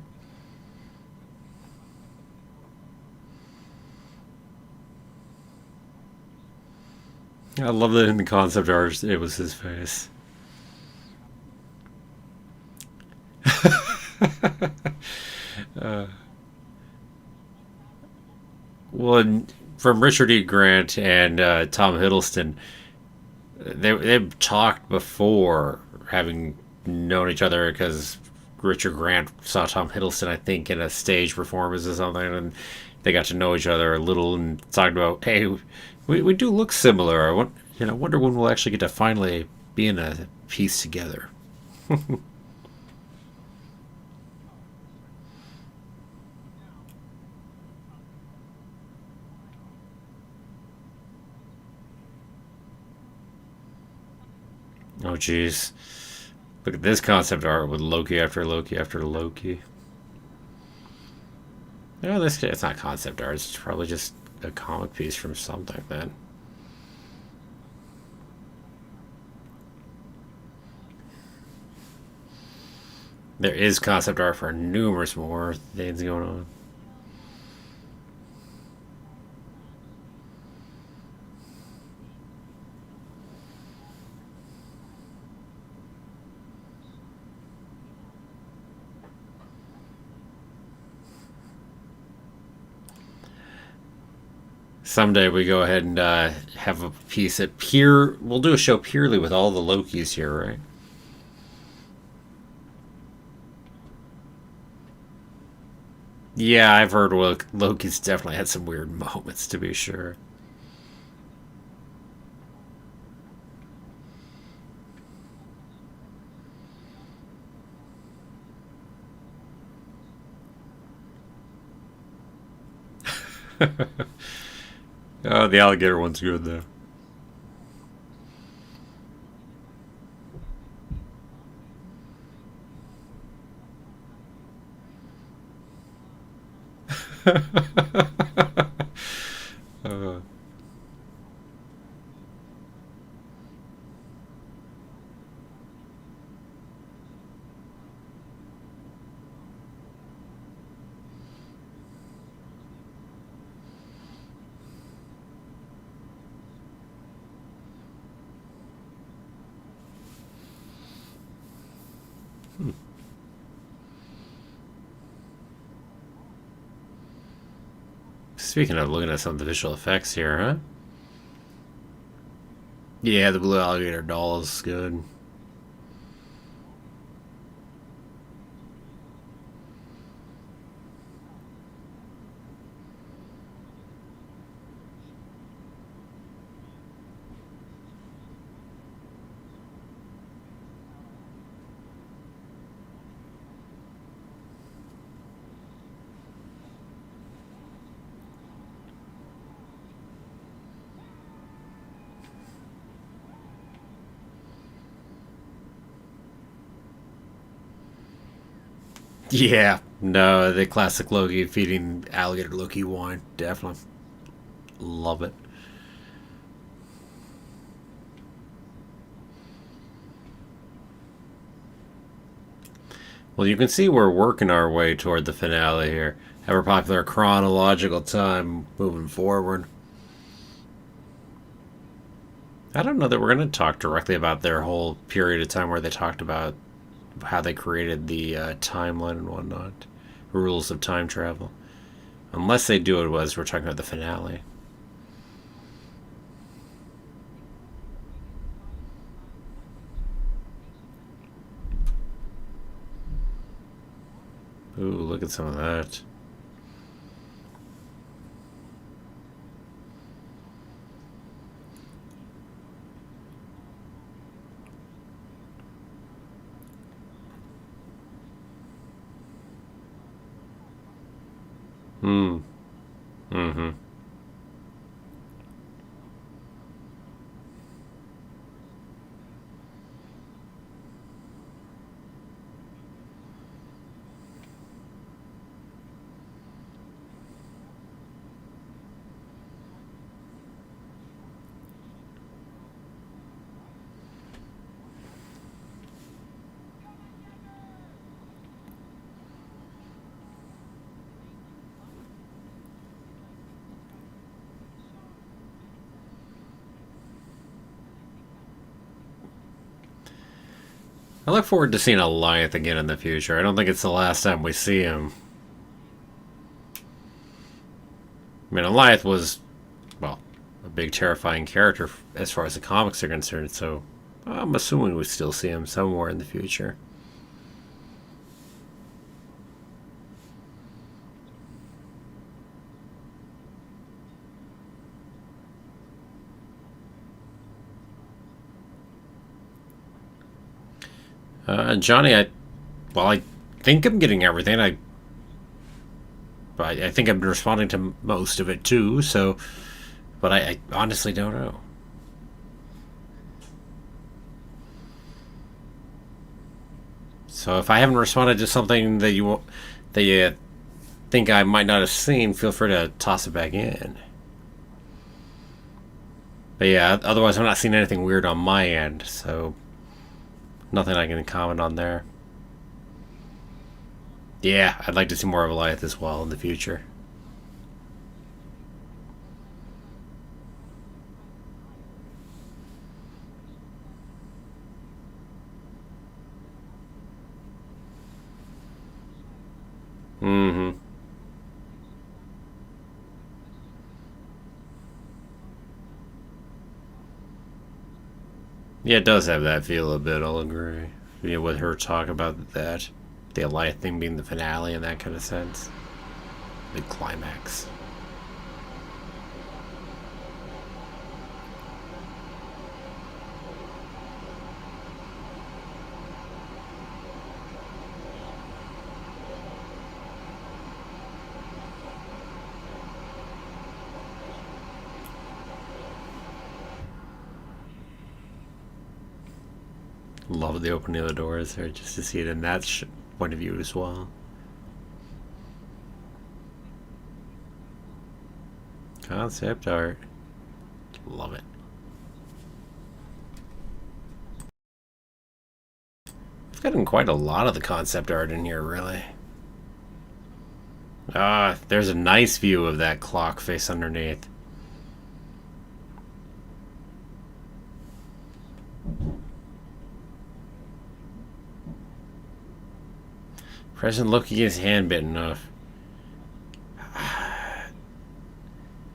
I love that in the concept art, it was his face. Well, from Richard E. Grant and Tom Hiddleston, they've talked before, having known each other because Richard Grant saw Tom Hiddleston, I think, in a stage performance or something, and they got to know each other a little and talked about, hey, we do look similar. Wonder when we'll actually get to finally be in a piece together. Oh, jeez. Look at this concept art with Loki after Loki after Loki. No, this it's not concept art. It's probably just a comic piece from something. Then there is concept art for numerous more things going on. Someday we go ahead and have a piece at pure. We'll do a show purely with all the Lokis here, right? Yeah, I've heard Loki's definitely had some weird moments, to be sure. Oh, the alligator one's good though. uh, Speaking of looking at some of the visual effects here, huh? Yeah, the blue alligator doll is good. Yeah, no, the classic Loki feeding alligator Loki wine. Definitely. Love it. Well, you can see we're working our way toward the finale here. Ever popular chronological time moving forward. I don't know that we're going to talk directly about their whole period of time where they talked about how they created the timeline and whatnot, rules of time travel. Unless they do it as we're talking about the finale. Ooh, look at some of that. Hmm. Mm-hmm. I look forward to seeing Alliance again in the future. I don't think it's the last time we see him. I mean, Alliance was, well, a big terrifying character as far as the comics are concerned, so I'm assuming we still see him somewhere in the future. Johnny, I think I'm getting everything. I think I'm responding to most of it too. So, but I honestly don't know. So if I haven't responded to something that you think I might not have seen, feel free to toss it back in. But yeah, otherwise I'm not seeing anything weird on my end, so nothing I can comment on there. Yeah, I'd like to see more of Goliath as well in the future. Mm-hmm. Yeah, it does have that feel a bit, I'll agree. You know, with her talk about that, the Goliath thing being the finale in that kind of sense. The climax. Love the opening of the doors there, just to see it in that point of view as well. Concept art. Love it. I've gotten quite a lot of the concept art in here, really. Ah, there's a nice view of that clock face underneath. President Loki gets his hand bitten off.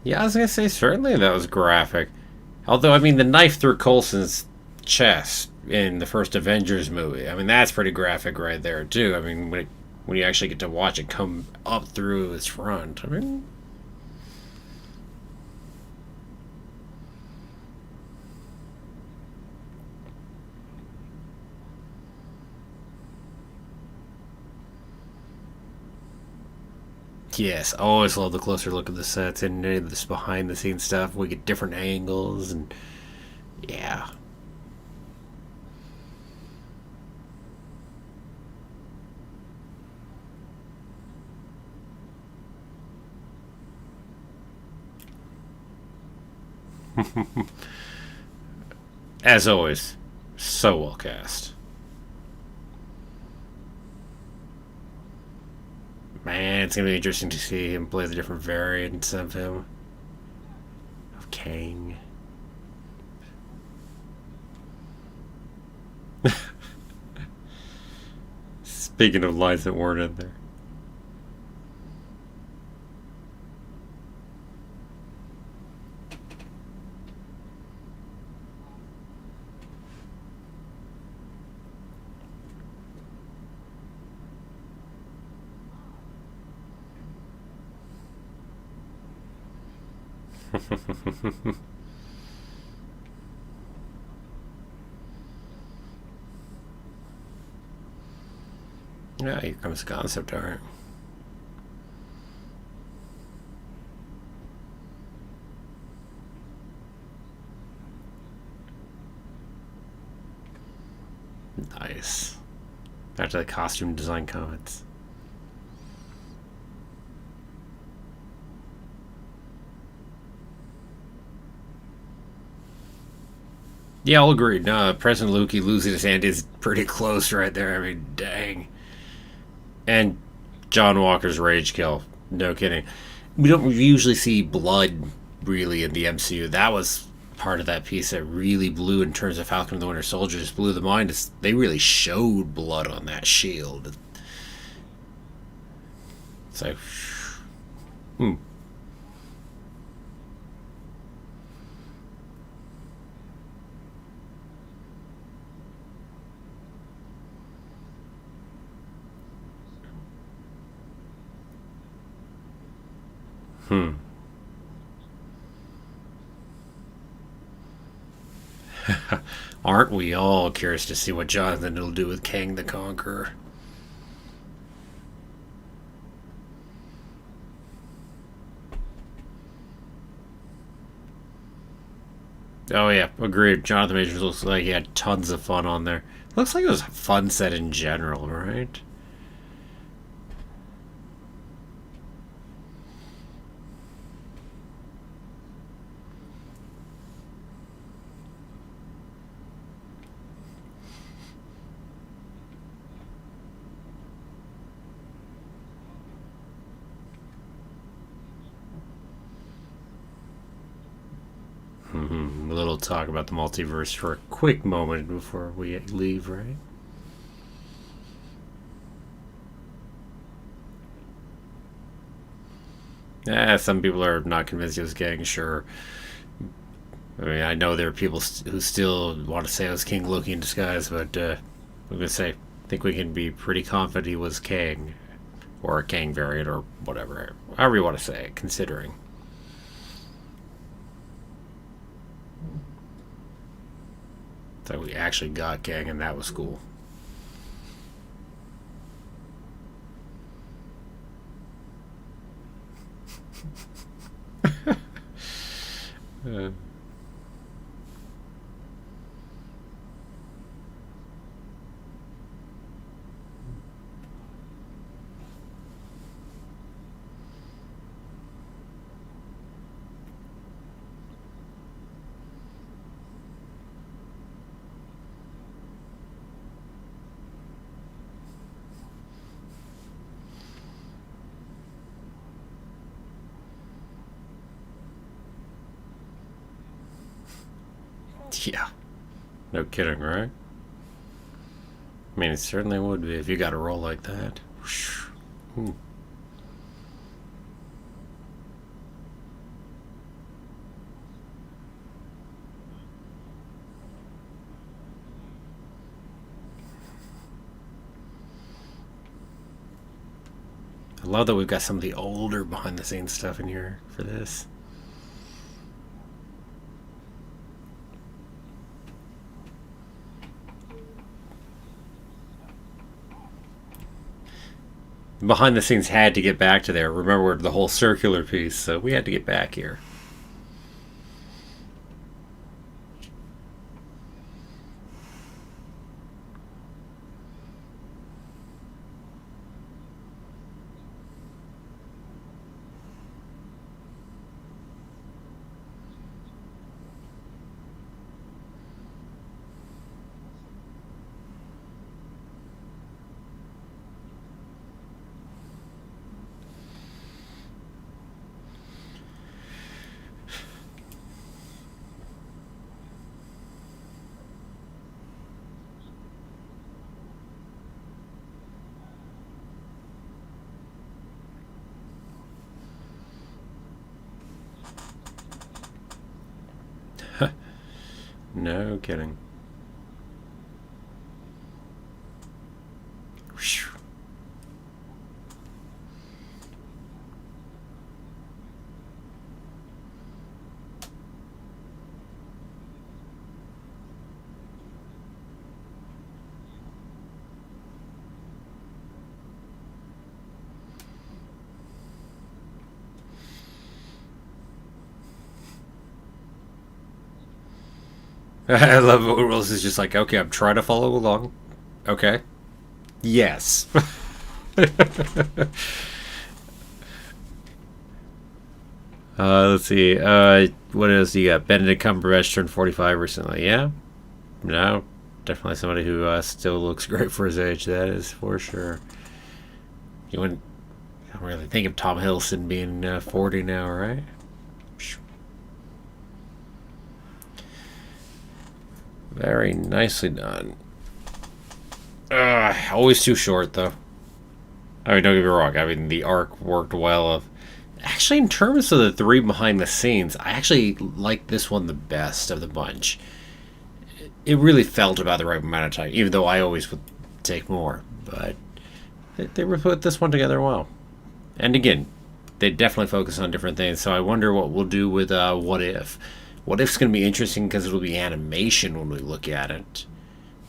Yeah, I was gonna say certainly that was graphic. Although, I mean, the knife through Coulson's chest in the first Avengers movie. I mean, that's pretty graphic right there too. I mean, when you actually get to watch it come up through his front. I mean, yes, I always love the closer look of the sets and this behind the scenes stuff. We get different angles and yeah. As always, so well cast. Man, it's gonna be interesting to see him play the different variants of him. Of Kang. Speaking of lines that weren't in there. Yeah, here comes concept art. Nice. Back to the costume design comments. Yeah, I'll agree. No, President Loki losing his hand is pretty close right there. I mean, dang. And John Walker's rage kill. No kidding. We don't usually see blood really in the MCU. That was part of that piece that really blew in terms of Falcon and the Winter Soldier. Just blew the mind. They really showed blood on that shield. It's like, hmm. Hmm. Aren't we all curious to see what Jonathan will do with Kang the Conqueror? Oh yeah, agreed. Jonathan Majors looks like he had tons of fun on there. Looks like it was a fun set in general, right? A little talk about the multiverse for a quick moment before we leave, right? Yeah, some people are not convinced he was Kang, sure. I mean, I know there are people who still want to say it was King Loki in disguise, but I'm going to say, I think we can be pretty confident he was Kang, or a Kang variant, or whatever, however you want to say it, considering. So we actually got Kang, and that was cool. Uh, yeah, no kidding, right? I mean, it certainly would be if you got a role like that. Hmm. I love that we've got some of the older behind the scenes stuff in here for this. Behind the scenes had to get back to there. Remember the whole circular piece, so we had to get back here. No kidding. Whew. I love it when Willis is just like, okay, I'm trying to follow along. Okay. Yes. Let's see. What else you got? Benedict Cumberbatch turned 45 recently. Yeah? No. Definitely somebody who still looks great for his age. That is for sure. You wouldn't I don't really think of Tom Hiddleston being 40 now, right? Very nicely done. Always too short, though. I mean, don't get me wrong. I mean, the arc worked well. Actually, in terms of the three behind the scenes, I actually like this one the best of the bunch. It really felt about the right amount of time, even though I always would take more. But they put this one together well. And again, they definitely focus on different things. So I wonder what we'll do with What If. What If's going to be interesting because it'll be animation when we look at it.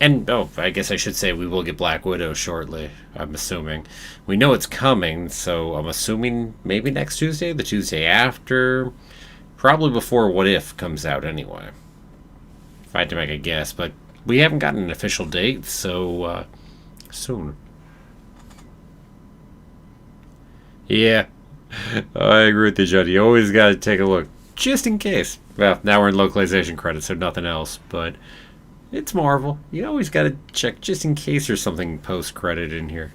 And, I guess I should say we will get Black Widow shortly, I'm assuming. We know it's coming, so I'm assuming maybe next Tuesday, the Tuesday after. Probably before What If comes out anyway. If I had to make a guess, but we haven't gotten an official date, so soon. Yeah, I agree with you, Judd. You always got to take a look, just in case. Well, now we're in localization credits, so nothing else, but it's Marvel. You always got to check just in case there's something post-credit in here.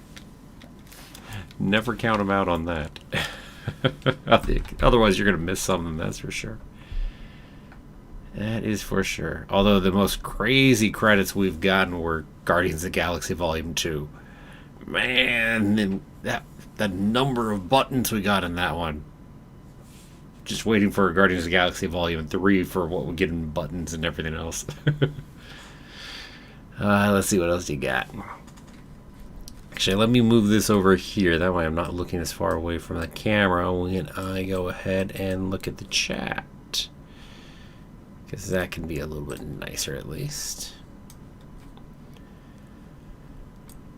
Never count them out on that. Otherwise, you're going to miss something, that's for sure. That is for sure. Although the most crazy credits we've gotten were Guardians of the Galaxy Volume 2. Man, and that number of buttons we got in that one. Just waiting for Guardians of the Galaxy Volume 3 for what we get in buttons and everything else. Let's see what else you got. Actually, let me move this over here. That way I'm not looking as far away from the camera when I go ahead and look at the chat. Because that can be a little bit nicer at least.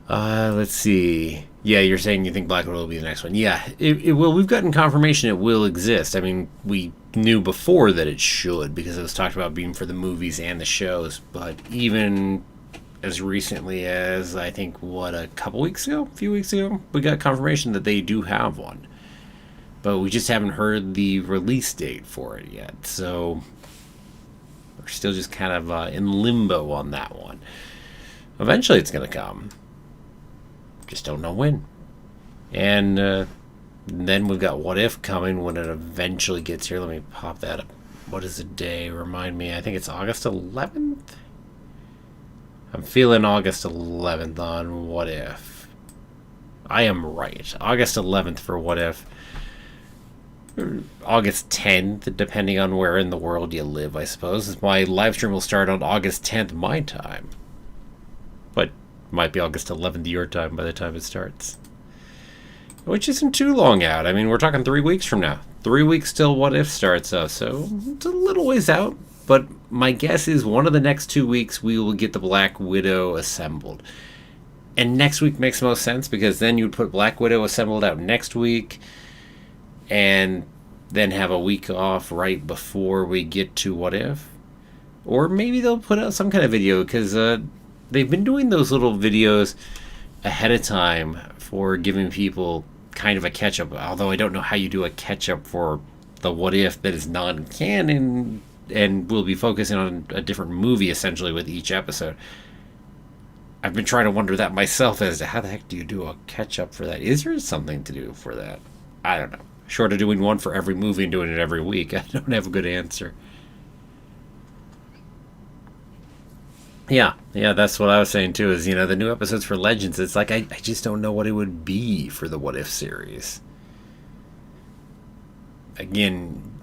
Let's see. Yeah, you're saying you think Black Widow will be the next one. Yeah, it will. We've gotten confirmation it will exist. I mean, we knew before that it should because it was talked about being for the movies and the shows. But even as recently as, I think, a few weeks ago, we got confirmation that they do have one. But we just haven't heard the release date for it yet. So we're still just kind of in limbo on that one. Eventually it's going to come. Just don't know when. And then we've got What If coming when it eventually gets here. Let me pop that up. What is the day? Remind me. I think it's August 11th. I'm feeling August 11th on What If. I am right. August 11th for What If. August 10th, depending on where in the world you live, I suppose. My live stream will start on August 10th my time. But might be August 11th your time by the time it starts. Which isn't too long out. I mean, we're talking 3 weeks from now. 3 weeks till What If starts up, so it's a little ways out. But my guess is one of the next 2 weeks we will get the Black Widow Assembled. And next week makes most sense because then you'd put Black Widow Assembled out next week and then have a week off right before we get to What If. Or maybe they'll put out some kind of video because they've been doing those little videos ahead of time for giving people kind of a catch-up, although I don't know how you do a catch-up for the What If that is non-canon and will be focusing on a different movie, essentially, with each episode. I've been trying to wonder that myself as to how the heck do you do a catch-up for that? Is there something to do for that? I don't know. Short of doing one for every movie and doing it every week, I don't have a good answer. Yeah, that's what I was saying too, is, the new episodes for Legends, it's like, I just don't know what it would be for the What If series. Again,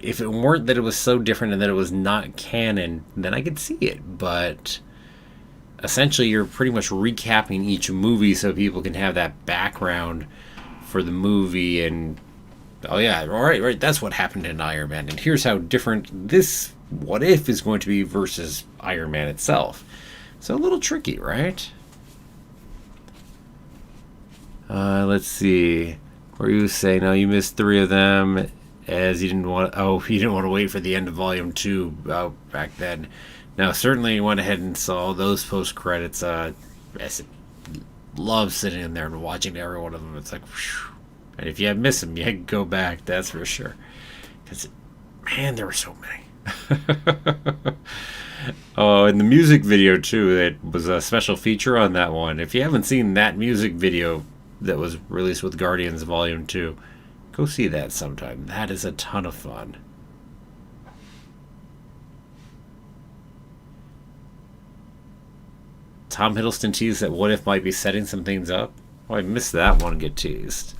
if it weren't that it was so different and that it was not canon, then I could see it. But essentially, you're pretty much recapping each movie so people can have that background for the movie. And oh yeah, right, that's what happened in Iron Man, and here's how different this what if is going to be versus Iron Man itself. So a little tricky, right? Let's see. Where you say no, you missed 3 of them, as you didn't want. Oh, you didn't want to wait for the end of Volume 2 back then. Now, certainly, you went ahead and saw those post credits. I love sitting in there and watching every one of them. It's like, whew. And if you had missed them, you had to go back. That's for sure. Because, man, there were so many. Oh, and the music video too. It was a special feature on that one. If you haven't seen that music video that was released with Guardians Volume 2, go see that sometime. That is a ton of fun. Tom Hiddleston teased that What If might be setting some things up. Oh, I missed that one get teased.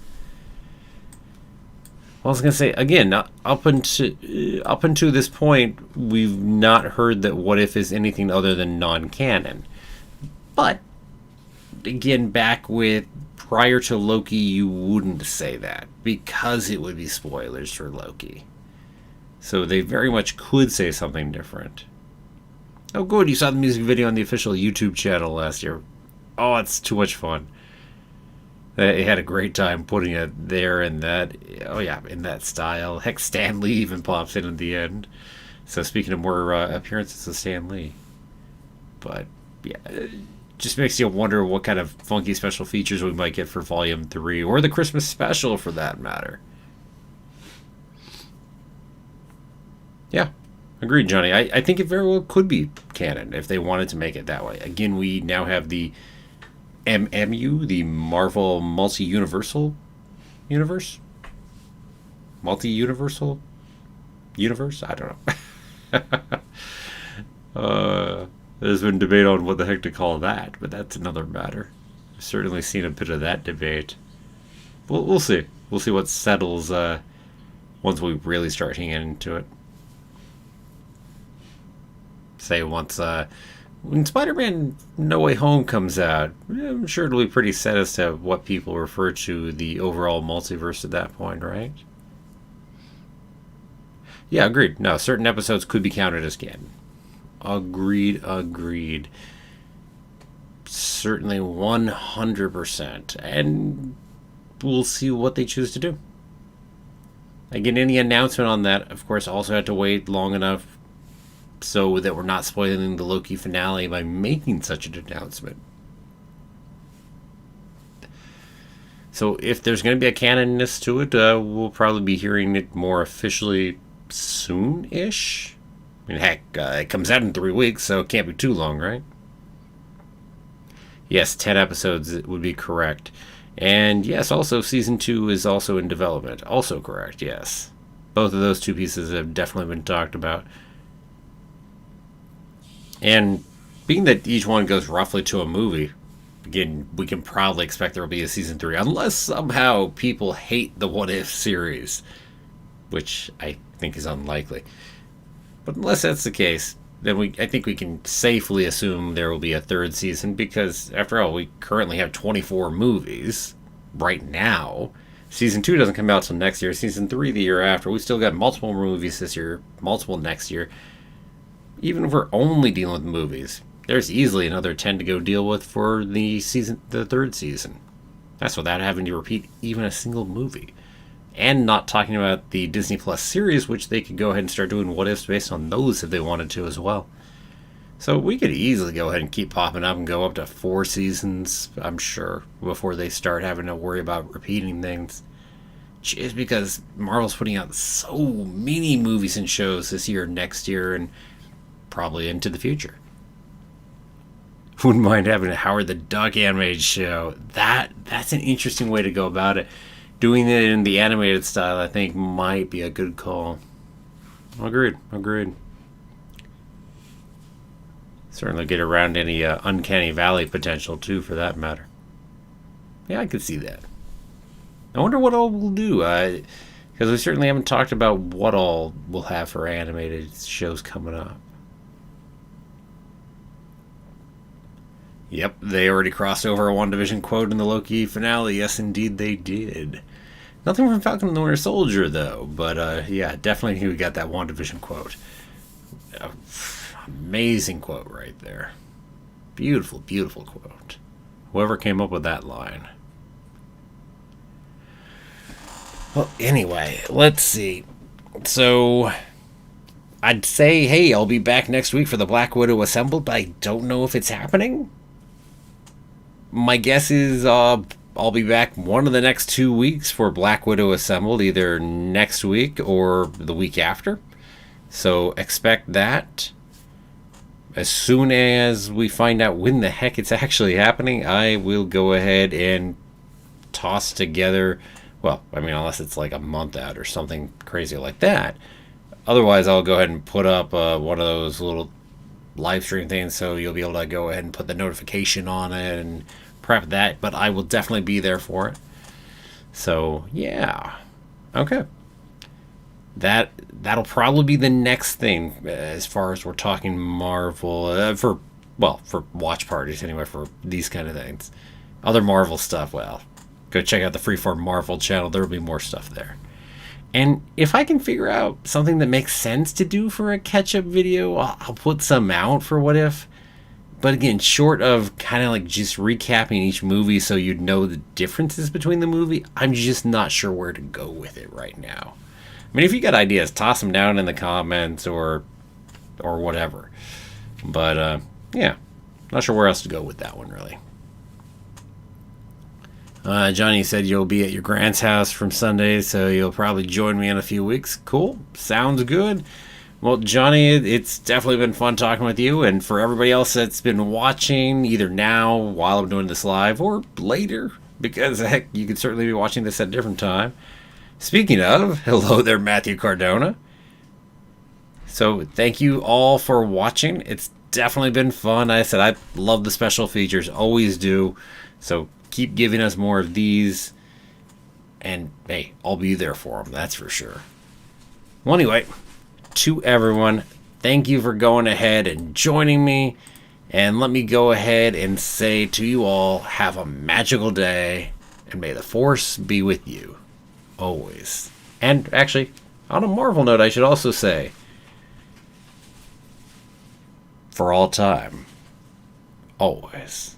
Well, I was going to say, again, up until this point, we've not heard that What If is anything other than non-canon. But, again, back with prior to Loki, you wouldn't say that, because it would be spoilers for Loki. So they very much could say something different. Oh, good, you saw the music video on the official YouTube channel last year. Oh, it's too much fun. They had a great time putting it there in that, oh yeah, in that style. Heck, Stan Lee even pops in at the end. So speaking of more appearances of Stan Lee. But, yeah, it just makes you wonder what kind of funky special features we might get for Volume 3, or the Christmas special for that matter. Yeah, agreed, Johnny. I think it very well could be canon if they wanted to make it that way. Again, we now have the MMU, the Marvel Multi-Universal Universe? Multi-Universal Universe? I don't know. There's been debate on what the heck to call that, but that's another matter. I've certainly seen a bit of that debate. We'll see. We'll see what settles once we really start hanging into it. Say once when Spider-Man No Way Home comes out, I'm sure it'll be pretty set as to what people refer to the overall multiverse at that point, right? Yeah, agreed. No, certain episodes could be counted as canon. Agreed. Certainly 100%. And we'll see what they choose to do. Again, any announcement on that, of course, also had to wait long enough so that we're not spoiling the Loki finale by making such an announcement. So if there's going to be a canonness to it, we'll probably be hearing it more officially soon-ish. I mean, heck, it comes out in 3 weeks, so it can't be too long, right? Yes, 10 episodes would be correct. And yes, also Season 2 is also in development. Also correct, yes. Both of those 2 pieces have definitely been talked about. And being that each one goes roughly to a movie, again, we can probably expect there will be a Season 3, unless somehow people hate the What If series, which I think is unlikely. But unless that's the case, then I think we can safely assume there will be a 3rd season, because, after all, we currently have 24 movies right now. Season 2 doesn't come out till next year. Season 3 the year after. We still got multiple movies this year, multiple next year. Even if we're only dealing with movies, there's easily another 10 to go deal with for the 3rd season. That's without having to repeat even a single movie. And not talking about the Disney Plus series, which they could go ahead and start doing what ifs based on those if they wanted to as well. So we could easily go ahead and keep popping up and go up to 4 seasons, I'm sure, before they start having to worry about repeating things. Just because Marvel's putting out so many movies and shows this year, next year, and probably into the future. Wouldn't mind having a Howard the Duck animated show. That's an interesting way to go about it. Doing it in the animated style, I think, might be a good call. Agreed. Certainly get around any Uncanny Valley potential, too, for that matter. Yeah, I could see that. I wonder what all we'll do. Because we certainly haven't talked about what all we'll have for animated shows coming up. Yep, they already crossed over a WandaVision quote in the Loki finale. Yes, indeed they did. Nothing from Falcon and the Winter Soldier, though. But, yeah, definitely we got that WandaVision quote. Amazing quote right there. Beautiful, beautiful quote. Whoever came up with that line. Well, anyway, let's see. So, I'd say, hey, I'll be back next week for the Black Widow Assembled, but I don't know if it's happening. My guess is I'll be back one of the next 2 weeks for Black Widow Assembled, either next week or the week after. So expect that. As soon as we find out when the heck it's actually happening, I will go ahead and toss together, well, I mean, unless it's like a month out or something crazy like that. Otherwise, I'll go ahead and put up one of those little live stream things, so you'll be able to go ahead and put the notification on it and prep that, but I will definitely be there for it. So, yeah. Okay. That'll probably be the next thing as far as we're talking Marvel for watch parties anyway, for these kind of things. Other Marvel stuff, well, go check out the Freeform Marvel channel. There'll be more stuff there. And if I can figure out something that makes sense to do for a catch-up video, I'll put some out for What If. But again, short of kind of like just recapping each movie so you'd know the differences between the movie, I'm just not sure where to go with it right now. I mean, if you got ideas, toss them down in the comments or whatever. But, yeah, not sure where else to go with that one, really. Johnny said you'll be at your grand's house from Sunday, so you'll probably join me in a few weeks. Cool. Sounds good. Well, Johnny, it's definitely been fun talking with you, and for everybody else that's been watching, either now while I'm doing this live or later, because heck, you could certainly be watching this at a different time. Speaking of, hello there, Matthew Cardona. So thank you all for watching. It's definitely been fun. Like I said, I love the special features, always do. So keep giving us more of these, and hey, I'll be there for them, that's for sure. Well, anyway, to everyone, thank you for going ahead and joining me, and let me go ahead and say to you all, have a magical day, and may the Force be with you always. And actually, on a Marvel note, I should also say, for all time, always.